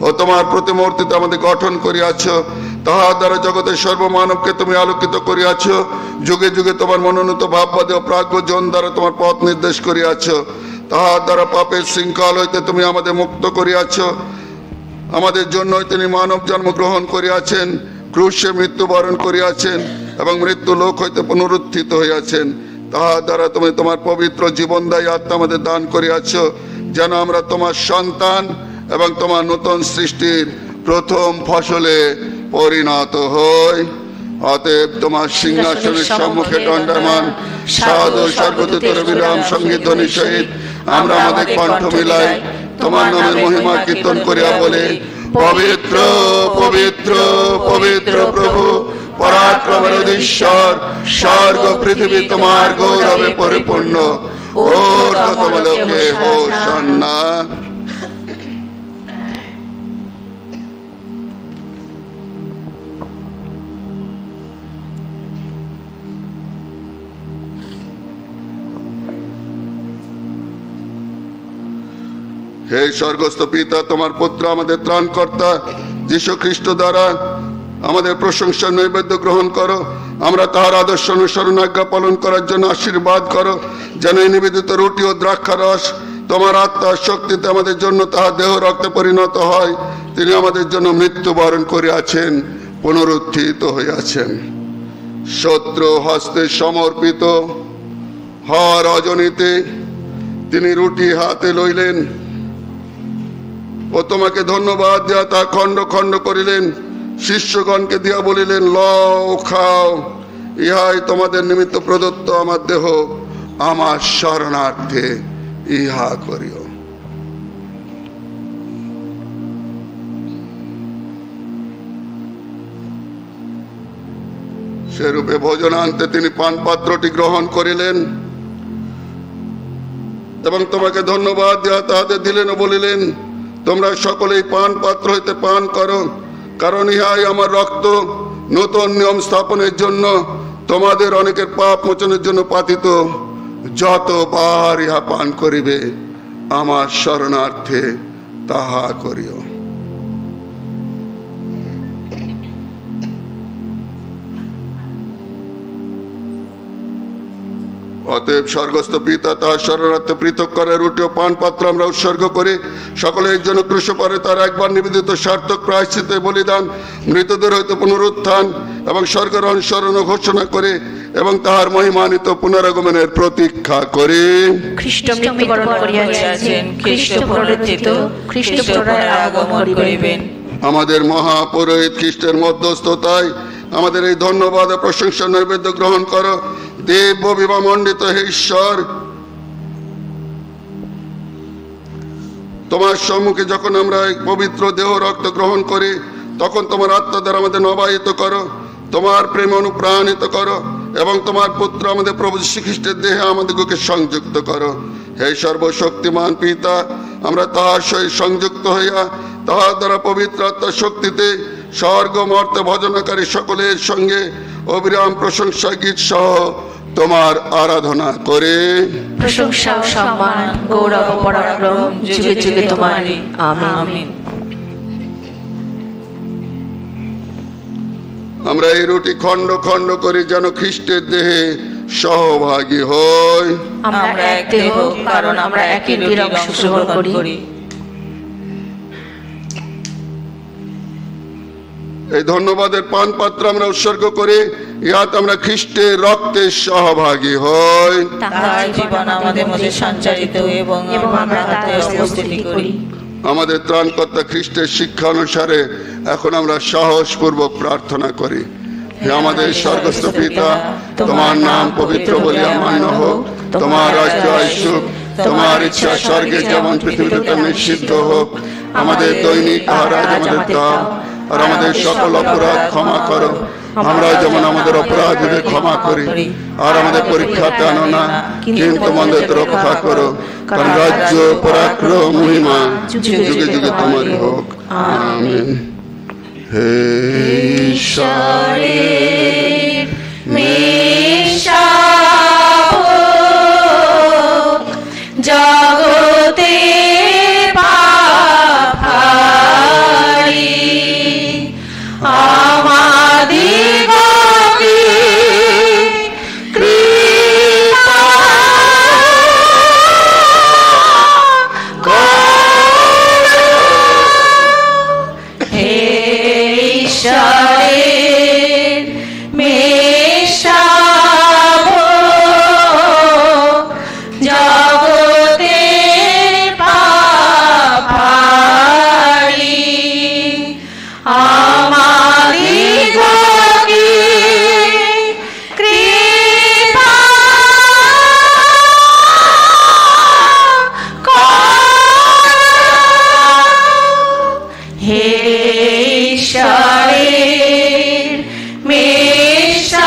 ও তোমার প্রতিমূর্তিতে আমাদের গঠন করিয়াছ। তাহার দ্বারা জগতের সর্বমানবকে তুমি আলোকিত করিয়াছ। যুগে যুগে তোমার মনোনীত ভাববাদী ও প্রাজ্ঞজন দ্বারা তোমার পথ নির্দেশ করিয়াছ। তাহার দ্বারা পাপের শৃঙ্খল হইতে তুমি আমাদের মুক্ত করিয়াছ। আমাদের জন্যই তিনি মানব জন্ম গ্রহণ করিয়াছেন, ক্রুশে মৃত্যুবরণ করিয়াছেন এবং মৃত্যু লোক হইতে পুনরুত্থিত হইয়াছেন। তাহার দ্বারা তুমি তোমার পবিত্র জীবনদায়ী আত্মা আমাদের দান করিয়াছ, যেন আমরা তোমার সন্তান এবং তোমার নতুন সৃষ্টির প্রথম ফসলে পরিণত হই। অতএব তোমার সিংহাসনের সম্মুখে দণ্ডায়মান সাধু সর্বদূতের বিরাম সঙ্গীত ধ্বনি সহিত আমরা আমাদের কণ্ঠ মিলাই তোমার নামের মহিমা কীর্তন করিয়া বলে, পবিত্র পবিত্র পবিত্র প্রভু পরাক্রমের অধীশ্বর, স্বর্গ পৃথিবী তোমার গৌরবে পরিপূর্ণ। ঊর্ধ্বতম লোকে হোসান্না। হে স্বর্গস্থ পিতা, তোমার পুত্র আমাদের ত্রাণকর্তা যীশু খ্রিস্ট দ্বারা আমাদের প্রশংসা নৈবেদ্য গ্রহণ করো। আমরা তাহার আদর্শ অনুসরণ আজ্ঞা পালন করার জন্য আশীর্বাদ করো, যেন এই নিবেদিত রুটি ও দ্রাক্ষারস তোমার আত্মার শক্তিতে আমাদের জন্য তাহার দেহ রক্তে পরিণত হয়। তিনি আমাদের জন্য মৃত্যুবরণ করিয়াছেন, পুনরুত্থিত হইয়াছেন। শত্রু হস্তে সমর্পিত হওয়ার রজনীতে তিনি রুটি হাতে লইলেন ও তোমাকে ধন্যবাদ দিয়া তা খণ্ড খণ্ড করিলেন, শিষ্যগণকে দিয়া বলিলেন, লও খাও, ইহাই তোমাদের নিমিত্ত প্রদত্ত আমার দেহ, আমার শরণার্থে ইহা করিও। সেরূপে ভোজনান্তে তিনি পান পাত্রটি গ্রহণ করিলেন এবং তোমাকে ধন্যবাদ দিয়া তাহাদের দিলেন ও বলিলেন, তোমরা সকলেই পান পাত্র হইতে পান করো, কারণ ইহাই আমার রক্ত, নতুন নিয়ম স্থাপনের জন্য, তোমাদের অনেকের পাপ মোচনের জন্য পাতিত। যতবার ইহা পান করিবে আমার শরণার্থে তাহা করিও। অতএব স্বর্গস্থ পিতা তাহার শরণার্থে পৃথক করে রুটি ও পান পাত্র আমরা উৎসর্গ করি। সকলে এর জন্য ক্রুশে পরে তার একবার নিবেদিত সার্থক প্রায়শ্চিত্তে বলিদান, মৃতদের হইতে পুনরুত্থান এবং স্বর্গের অনুসরণ ঘোষণা করে এবং তাহার মহিমান্বিত পুনরাগমনের প্রতীক্ষা করে। খ্রিস্ট মৃত্যুবরণ করিয়াছেন, খ্রিস্ট পুনরুত্থিত, খ্রিস্ট পুনরায় আগমন করিবেন। আমাদের মহাপুরোহিত খ্রিস্টের মধ্যস্থতায় আমাদের এই ধন্যবাদ ও প্রশংসা নৈবেদ্য গ্রহণ করো। দেব বিবাহ মণ্ডিত হে ঈশ্বর, তোমার সম্মুখে যখন আমরা এক পবিত্র দেহ রক্ত গ্রহণ করি, তখন তোমার আত্মা দ্বারা আমাদের নবায়িত করো, তোমার প্রেম অনুপ্রাণিত করো এবং তোমার পুত্র আমাদের প্রভু শ্রীখ্রিস্টের দেহে আমাদেরকে সংযুক্ত করো। হে সর্বশক্তিমান পিতা, আমরা তাহার সহিত সংযুক্ত হইয়া তাহার দ্বারা পবিত্র আত্মার শক্তিতে স্বর্গ মর্তে ভজনাকারী সকলের সঙ্গে অবিরাম প্রশংসা গীত সহ তোমার আরাধনা করে। প্রশংসা ও সম্মান, গৌরব ও পরাক্রম যুগে যুগে তোমারই। আমিন। আমরা এই রুটি খণ্ড খণ্ড করে যেন খ্রিস্টের দেহে সহভাগী হই। আমরা এক দেহ, কারণ আমরা একই রুটির অংশগ্রহণ করি। এই ধন্যবাদের পান পাত্র আমরা উৎসর্গ করে ইহাতে আমরা খ্রিস্টের রক্তের সহভাগী হই। তাহার জীবন আমাদের মধ্যে সঞ্চারিত এবং আমরা তাতে উপস্থিতি করি। আমাদের ত্রাণকর্তা খ্রিস্টের শিক্ষা অনুসারে এখন আমরা সাহসপূর্বক প্রার্থনা করি। হে আমাদের স্বর্গস্থ পিতা, তোমার নাম পবিত্র বলিয়া মান্য হোক, তোমার রাজ্য আসুক, তোমার ইচ্ছা স্বর্গে যেমন পৃথিবীতে তেমনি সিদ্ধ হোক। আমাদের দৈনিক আহার আজ আমাদের দাও, আর আমাদের সকল অপরাধ ক্ষমা করো, আমরা যেমন আমাদের অপরাধীদের ক্ষমা করি। আর আমাদের পরীক্ষাতে আনো না, কিন্তু আমাদের রক্ষা করো, কারণ রাজ্য, পরাক্রম, মহিমা যুগে যুগে তোমারই হোক। আমিন। হে ঈশ্বরের মেষশাবক, জগতে পাপহারি, আমাদিগকে কৃপা করো। হে ঈশ্বরের মেষশাবক, জগতের পাপহারি, আমাদিগকে কৃপা করো। হে ঈশ্বরের মেষশাবক,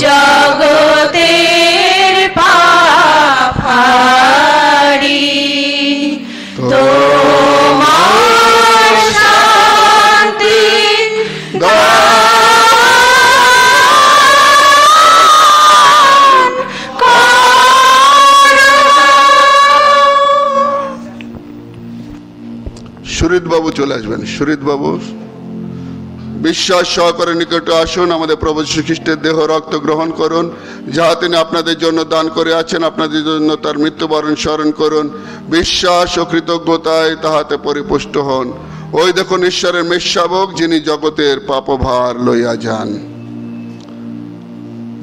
জগতের পাপহারি, তোমার শান্তি দান করো। সুরিত বাবু চলে আসবেন। সুরিত বাবু, বিশ্বাস সহকারে নিকটে আসুন। আমাদের প্রভু যীশু খ্রিস্টের দেহ রক্ত গ্রহণ করুন, যাহা তিনি আপনাদের জন্য দান করে আছেন। আপনাদের জন্য তার মৃত্যুবরণ স্মরণ করুন, বিশ্বাস ও কৃতজ্ঞতায় তাহাতে পরিপুষ্ট হন। ওই দেখুন ঈশ্বরের মেষশাবক, যিনি জগতের পাপভার লইয়া যান।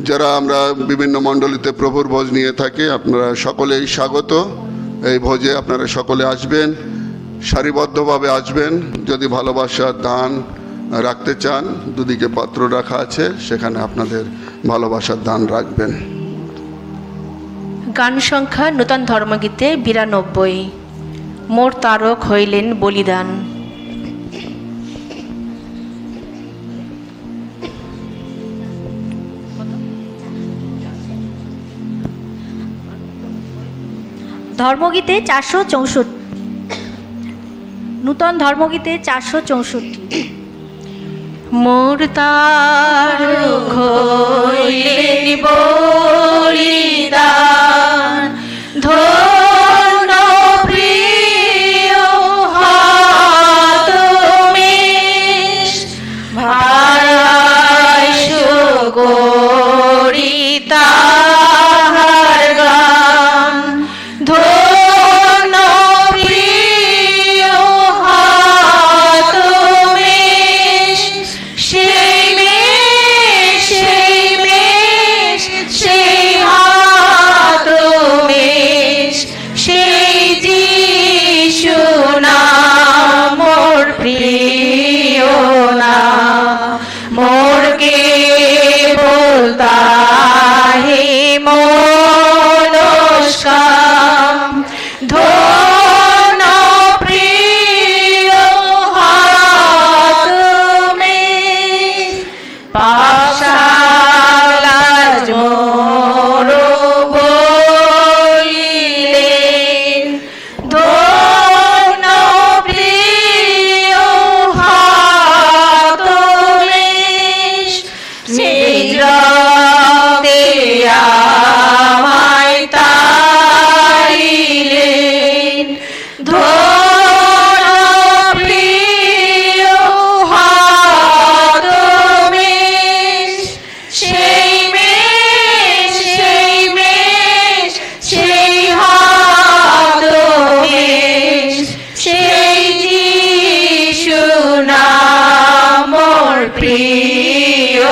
যারা আমরা বিভিন্ন মণ্ডলীতে প্রভুর ভোজ নিয়ে থাকি, আপনারা সকলেই স্বাগত। এই ভোজে আপনারা সকলে আসবেন, সারিবদ্ধভাবে আসবেন। যদি ভালোবাসার দান রাখতে চান, দুদিকে পাত্র রাখা আছে, সেখানে আপনাদের ভালোবাসার দান রাখবেন। গান সংখ্যা নূতন ধর্মগীতে 92। মোর তারক হইলেন বলিদান। ধর্মগীতে 464, নূতন ধর্মগীতে 464। মোর তারক হইলেন বলিদান, ধন্য প্রিয় হাতমেষ, ভারাইসো করি তাহার গান। ধন্য প্রিয় হাতমেষ, সেই মেষ, সেই মেষ, সেই হাতমেষ, সেই যিশু নাম মোর প্রিয় নাম। প্রিয়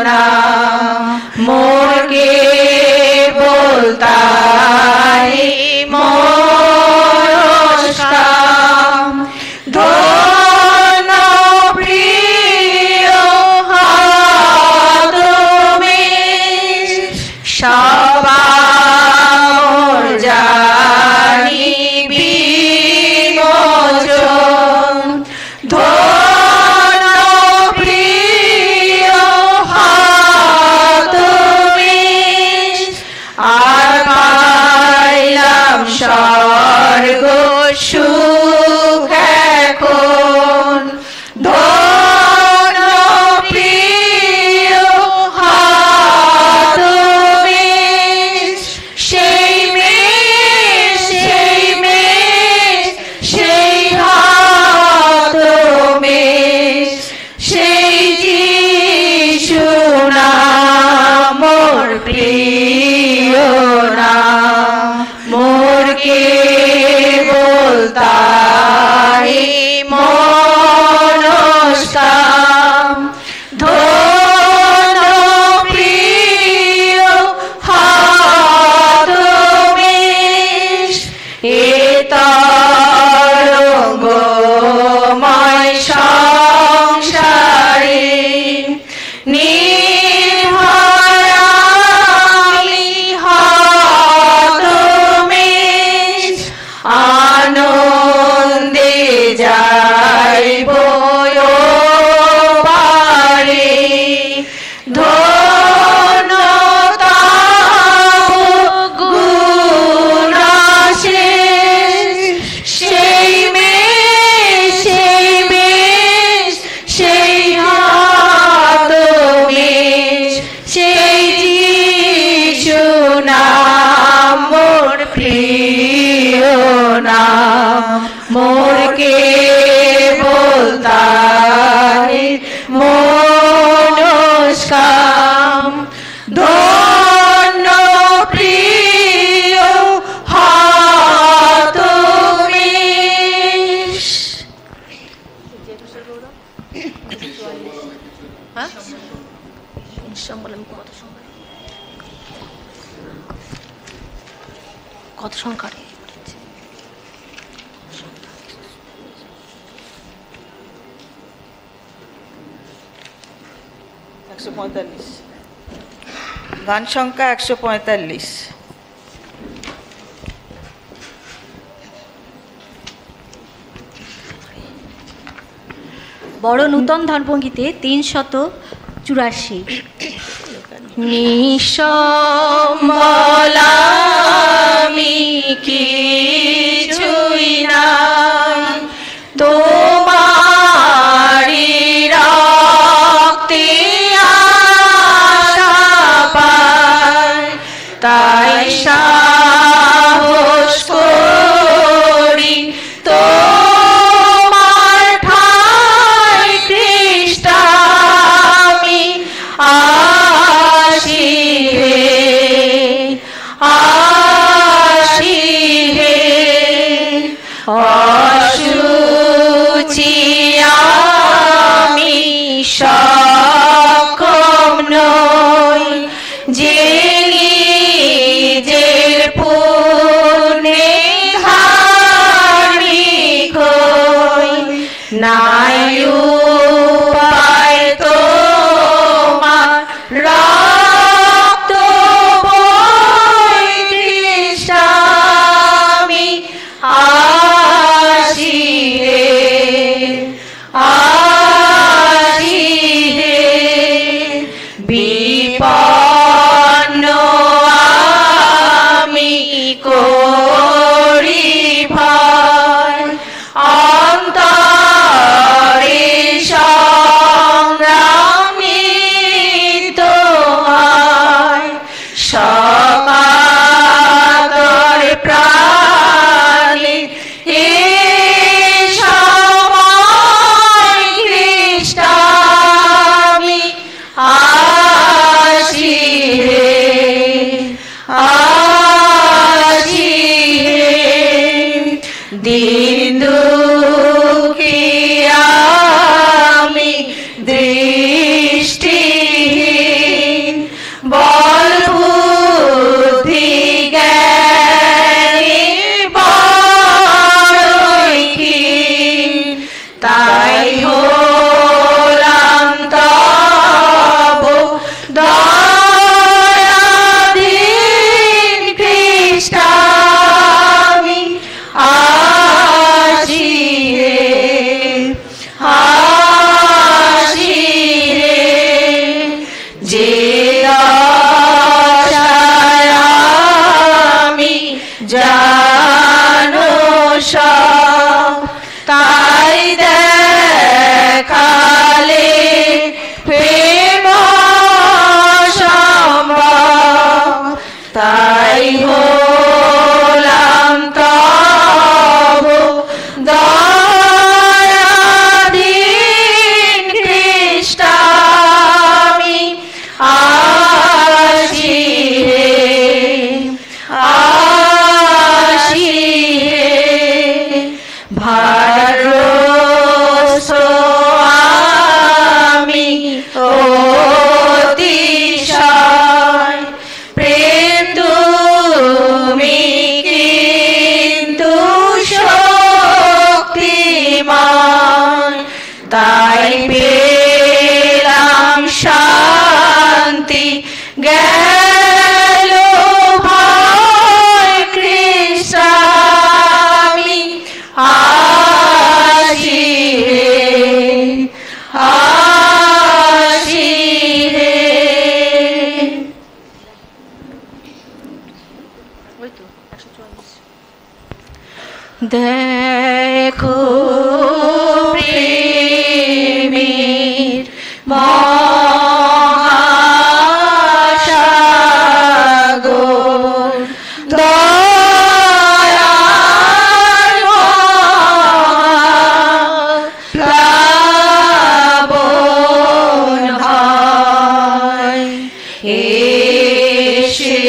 নাম, মোর কেবল তাই মনস কাম। ধন্য প্রিয় তুমি, সবার জানি বিমোচন। ধন্য প্রিয় তুমি, আর পাইলাম স্বর্গ সুখ এখন। ধন্য প্রিয় তুমি, সেই মেষ, সেই মেষ, সেই তুমি, সেই যিশু নাম মোর প্রিয় নাম, মোর কেবল তাই মনস কাম। ধন্য প্রিয় তুমি, এ তরঙ্গময় সংসারে নির্ভরামি তুমি, আনন্দে যাইব পারে। ধন্য গুণাশেষ, সেই মেষ, সেই মেষ, সেই তুমি, সেই যিশু নাম মোর প্রিয় নাম, মোর কেবল তাই মনস কাম। ধন্য প্রিয় তুমি। কত সংখ্যার? 145, গান সংখ্যা 145। বড় নূতন ধর্মগীতে 384। নিঃসম্বলামি কিছুই নাই, তোমারি রক্তে আশা পাই। তাই সাহস করি তোমার ঠাই খ্রিস্ট আমি আসি হে, আসি হে। অসুচি আমি সক্ষম নই, যে নিজের পুণ্যে ধার্মিক হই। নাই উপায় তোমার রক্ত বই খ্রিস্ট আমি আসি হে, আসি হে। বিপন্ন আমি করি ভয়, অন্তরে সংগ্রামী তো হয়। সকাতর প্রাণে এ সময় খ্রিস্ট আমি আসি হে, আসি হে। দিন দুঃখী আমি মহাসাগর দয়ার প্লাবন হয় এসে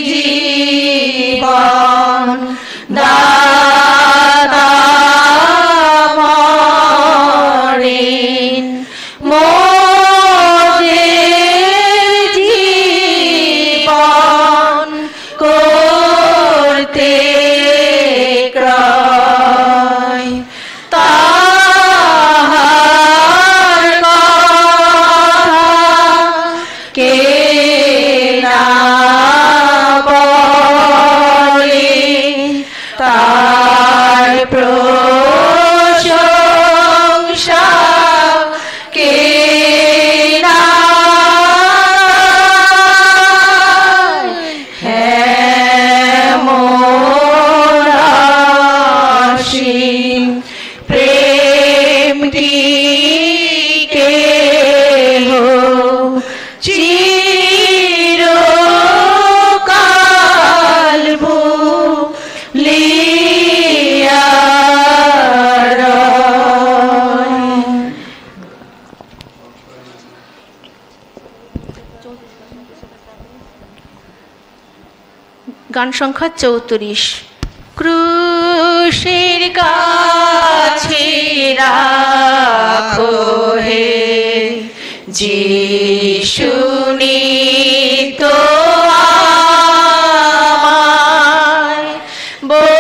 জীবন দাতা মরেন মোদের জীবন করতে ক্রয় তাহার কথা কে না বলে তার প্রশংসা কে না হেমরাশি প্রেমটি কেহ চিরকাল ভুলিয়া রয়। গান সংখ্যা 34। ক্রুশের কাছে রাখো হে যিশু নিতো আমায় বহুমূল্য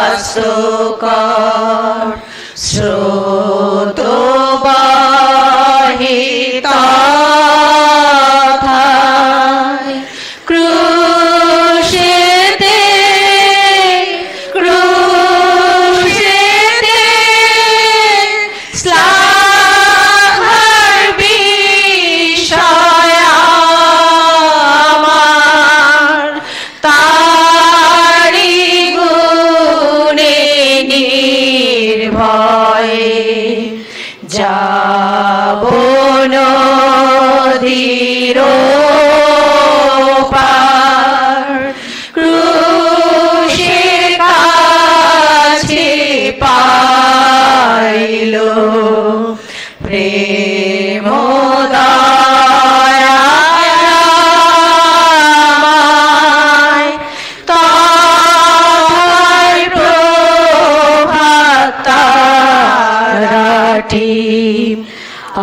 শাশ্বকর স্রোতবাহিত কথায় ক্রুশেতে শ্লাঘার বিষয় আমার তারি গুণে নির্ভয়ে যাব নদীর পার ক্রুশের কাছে পাইল প্রেম দয়াময় তার প্রভাত তারাটি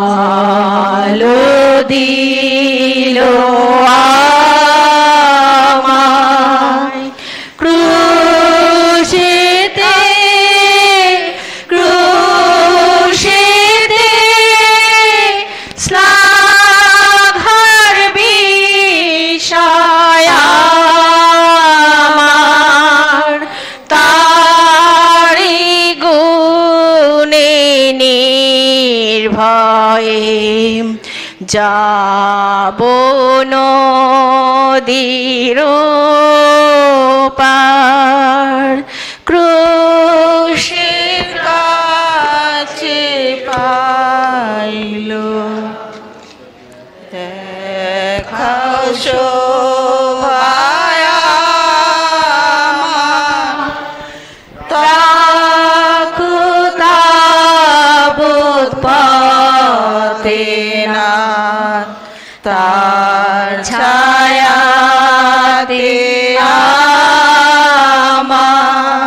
আলো দিল আমায় ক্রুশেতে শ্লাঘার বিষয় আমার তারি গুণে নির্ভয়ে যাব নদীর পার ক্রুশের কাছে পাইল দেখাও শোভায় তাকু তাবুত পথে না তার ছায়াতে আমার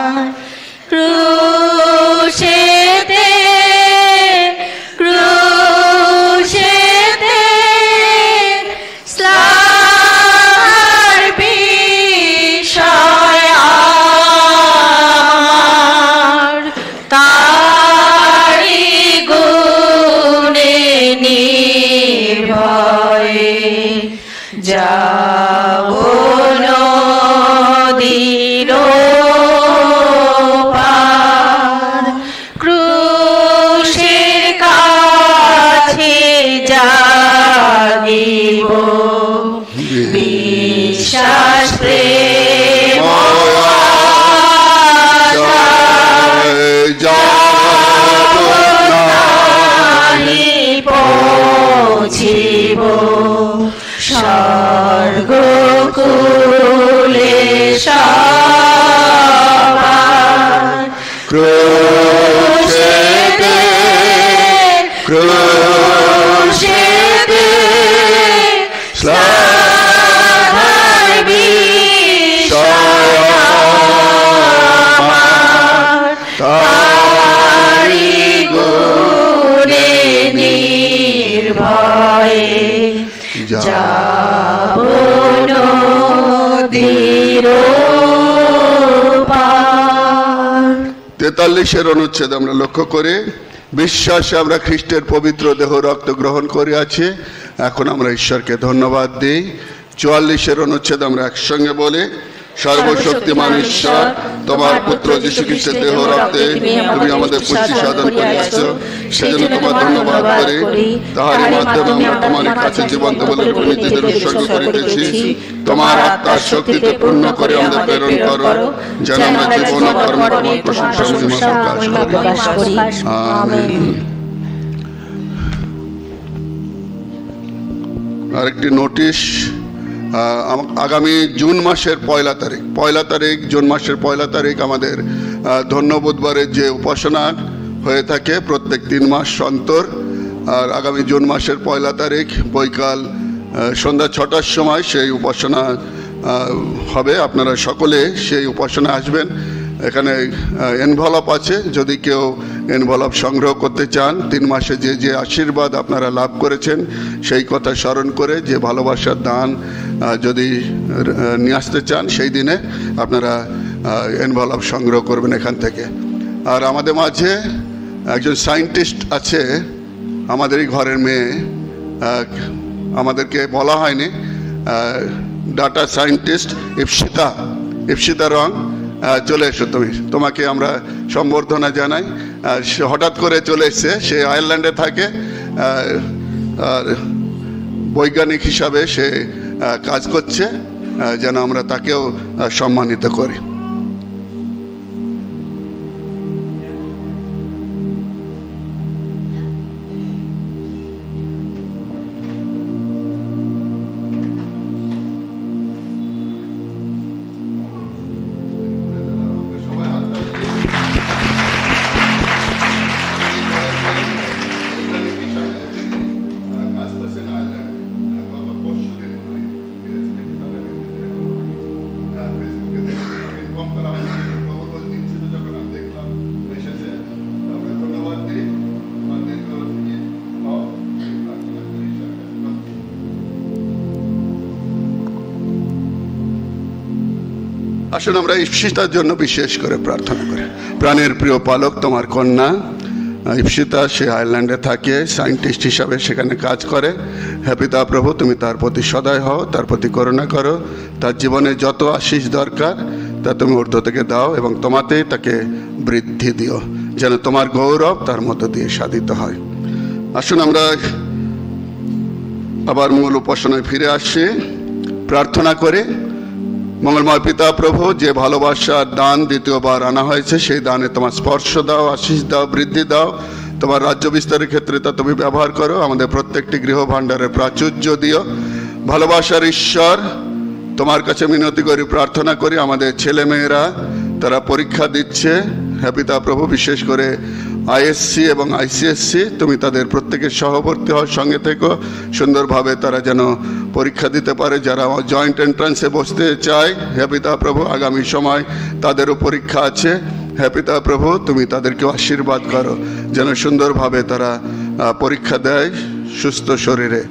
ভয়ে যাব নদীর পার। 43 অনুচ্ছেদ আমরা লক্ষ্য করে বিশ্বাসে আমরা খ্রিস্টের পবিত্র দেহ রক্ত গ্রহণ করে আছি, এখন আমরা ঈশ্বরকে ধন্যবাদ দিই। 44 অনুচ্ছেদ আমরা একসঙ্গে বলে সর্বশক্তিমান ঈশ্বর, তোমার পুত্র যীশু খ্রিস্টের দেহ রক্তে তুমি আমাদের পুষ্টি সাধন করিয়াছ, সেজন্য তোমার ধন্যবাদ করি। তাহার মাধ্যমে আমরা তোমার কাছে জীবন্ত বলে নিজেদের উৎসর্গ করিতেছি। তোমার আত্মার শক্তিতে পূর্ণ করে আমাদের প্রেরণ করো, যেন আমরা জীবন ও কর্মে তোমার প্রশংসা প্রকাশ করি। আমেন। আরেকটি নোটিশ, আগামী জুন মাসের 1 তারিখ জুন মাসের 1 তারিখ আমাদের ধন্য বুধবারের যে উপাসনা হয়ে থাকে প্রত্যেক 3 মাস অন্তর, আর আগামী জুন মাসের 1 তারিখ বৈকাল সন্ধ্যা 6টার সময় সেই উপাসনা হবে। আপনারা সকলে সেই উপাসনা আসবেন। এখানে এনভেলপ আছে, যদি কেউ এনভেলপ সংগ্রহ করতে চান, 3 মাসে যে যে আশীর্বাদ আপনারা লাভ করেছেন সেই কথা স্মরণ করে যে ভালোবাসার দান যদি নিয়ে আসতে চান, সেই দিনে আপনারা এনভেলপ সংগ্রহ করবেন এখান থেকে। আর আমাদের মাঝে একজন সায়েন্টিস্ট আছে, আমাদের এই ঘরের মেয়ে, আমাদেরকে বলা হয়নি, ডাটা সায়েন্টিস্ট ইপসিতা রং, চলে এসো তোমাকে আমরা সম্বর্ধনা জানাই। হঠাৎ করে চলে এসছে, সে আয়ারল্যান্ডে থাকে, আর বৈজ্ঞানিক হিসাবে সে কাজ করছে, যেন আমরা তাকেও সম্মানিত করি। আসুন আমরা ইপসিতার জন্য বিশেষ করে প্রার্থনা করি। প্রাণের প্রিয় পালক, তোমার কন্যা ইপসিতা, সে আয়ারল্যান্ডে থাকে, সায়েন্টিস্ট হিসাবে সেখানে কাজ করে। হে পিতা প্রভু, তুমি তার প্রতি সদয় হও, তার প্রতি করুণা করো, তার জীবনে যত আশীষ দরকার তা তুমি ঊর্ধ্ব থেকে দাও এবং তোমাতেই তাকে বৃদ্ধি দিও, যেন তোমার গৌরব তার মধ্য দিয়ে সাধিত হয়। আসুন আমরা আবার মূল উপাসনায় ফিরে আসি, প্রার্থনা করে। মঙ্গলময় পিতা প্রভু, যে ভালোবাসার দান দ্বিতীয়বার আনা হয়েছে, সেই দানে তোমার স্পর্শ দাও, আশীষ দাও, বৃদ্ধি দাও। তোমার রাজ্য বিস্তারের ক্ষেত্রে তা তুমি ব্যবহার করো। আমাদের প্রত্যেকটি গৃহ ভাণ্ডারের প্রাচুর্য দিও। ভালোবাসার ঈশ্বর, তোমার কাছে মিনতি করি, প্রার্থনা করি, আমাদের ছেলেমেয়েরা তারা পরীক্ষা দিচ্ছে, হ্যাঁ পিতা প্রভু, বিশেষ করে আইএসসি এবং আইসিএসসি, তুমি তাদের প্রত্যেকের সহবর্তী হওয়ার সঙ্গে থেকো, সুন্দরভাবে তারা যেন পরীক্ষা দিতে পারে। যারা জয়েন্ট এন্ট্রান্সে বসতে চায়, হে পিতা প্রভু, আগামী সময় তাদেরও পরীক্ষা আছে। হে পিতা প্রভু, তুমি তাদেরকে আশীর্বাদ করো, যেন সুন্দরভাবে তারা পরীক্ষা দেয় সুস্থ শরীরে।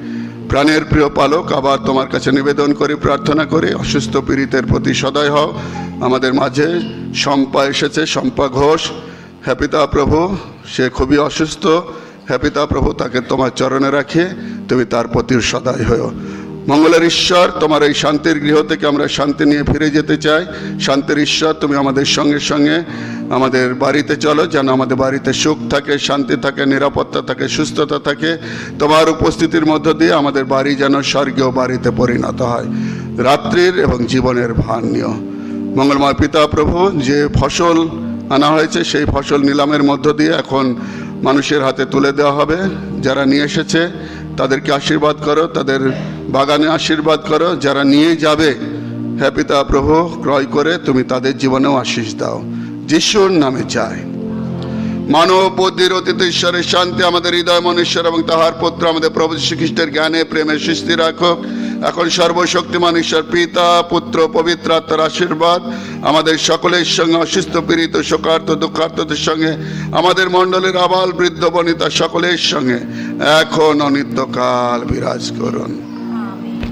প্রাণের প্রিয় পালক, আবার তোমার কাছে নিবেদন করি, প্রার্থনা করি, অসুস্থ পীড়িতের প্রতি সদয় হও। আমাদের মাঝে শম্পা এসেছে, শম্পা ঘোষ, হে পিতা প্রভু, সে খুবই অসুস্থ। হে পিতা প্রভু, তাকে তোমার চরণে রাখে, তুমি তার প্রতি সদয় হও। মঙ্গলের ঈশ্বর, তোমার এই শান্তির গৃহ থেকে আমরা শান্তি নিয়ে ফিরে যেতে চাই। শান্তির ঈশ্বর, তুমি আমাদের সঙ্গে সঙ্গে আমাদের বাড়িতে চলো, যেন আমাদের বাড়িতে সুখ থাকে, শান্তি থাকে, নিরাপত্তা থাকে, সুস্থতা থাকে। তোমার উপস্থিতির মধ্য দিয়ে আমাদের বাড়ি যেন স্বর্গীয় বাড়িতে পরিণত হয়। রাত্রির এবং জীবনের ভান নিও। মঙ্গলময় পিতা প্রভু, যে ফসল আনা হয়েছে সেই ফসল নিলামের মধ্য দিয়ে এখন মানুষের হাতে তুলে দেওয়া হবে। যারা নিয়ে এসেছে তাদেরকে আশীর্বাদ করো, তাদের বাগানে আশীর্বাদ করো। যারা নিয়ে যাবে, হে পিতা প্রভু, ক্রয় করে তুমি তাদের জীবনেও আশীষ দাও। যিশুর নামে চাই। মানব বুদ্ধির অতীত ঈশ্বরের শান্তি আমাদের হৃদয় মনুষ্যর এবং তাহার পুত্র আমাদের প্রভু যীশু খ্রিস্টের জ্ঞানে প্রেমে সৃষ্টি রাখুক। এখন সর্বশক্তিমান ঈশ্বর পিতা, পুত্র, পবিত্র আত্মার আশীর্বাদ আমাদের সকলের সঙ্গে, অসুস্থ, পীড়িত, শোকার্ত, দুঃখার্তদের সঙ্গে, আমাদের মণ্ডলের আবাল বৃদ্ধ বনিতা সকলের সঙ্গে এখন অনিত্যকাল বিরাজ করুন।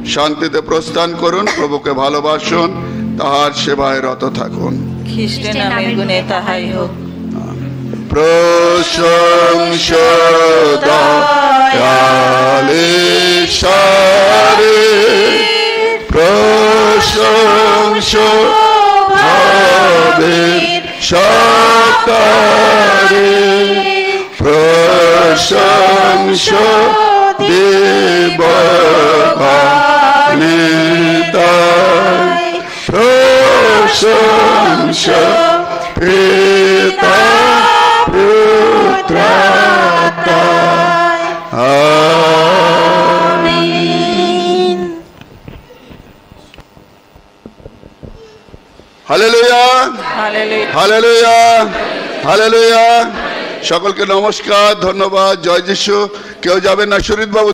শান্তিতে প্রস্থান করুন, প্রভুকে ভালোবাসুন, তাহার সেবায় রত থাকুন। খ্রিস্টের নামের গুণে তাহাই হোক। প্রশংসা দয়াল ঈশ্বরে, প্রশংসা ভাবের সত্তারে, প্রশংসা দেব নেতায়, প্রশংসা পিতা পুত্রাত্মায়। আমিন। হালেলুয়া, হালেলুয়া, হালেলুয়া। সকলকে নমস্কার, ধন্যবাদ। জয় যিশু। কেউ যাবেন না সুরিত বাবু?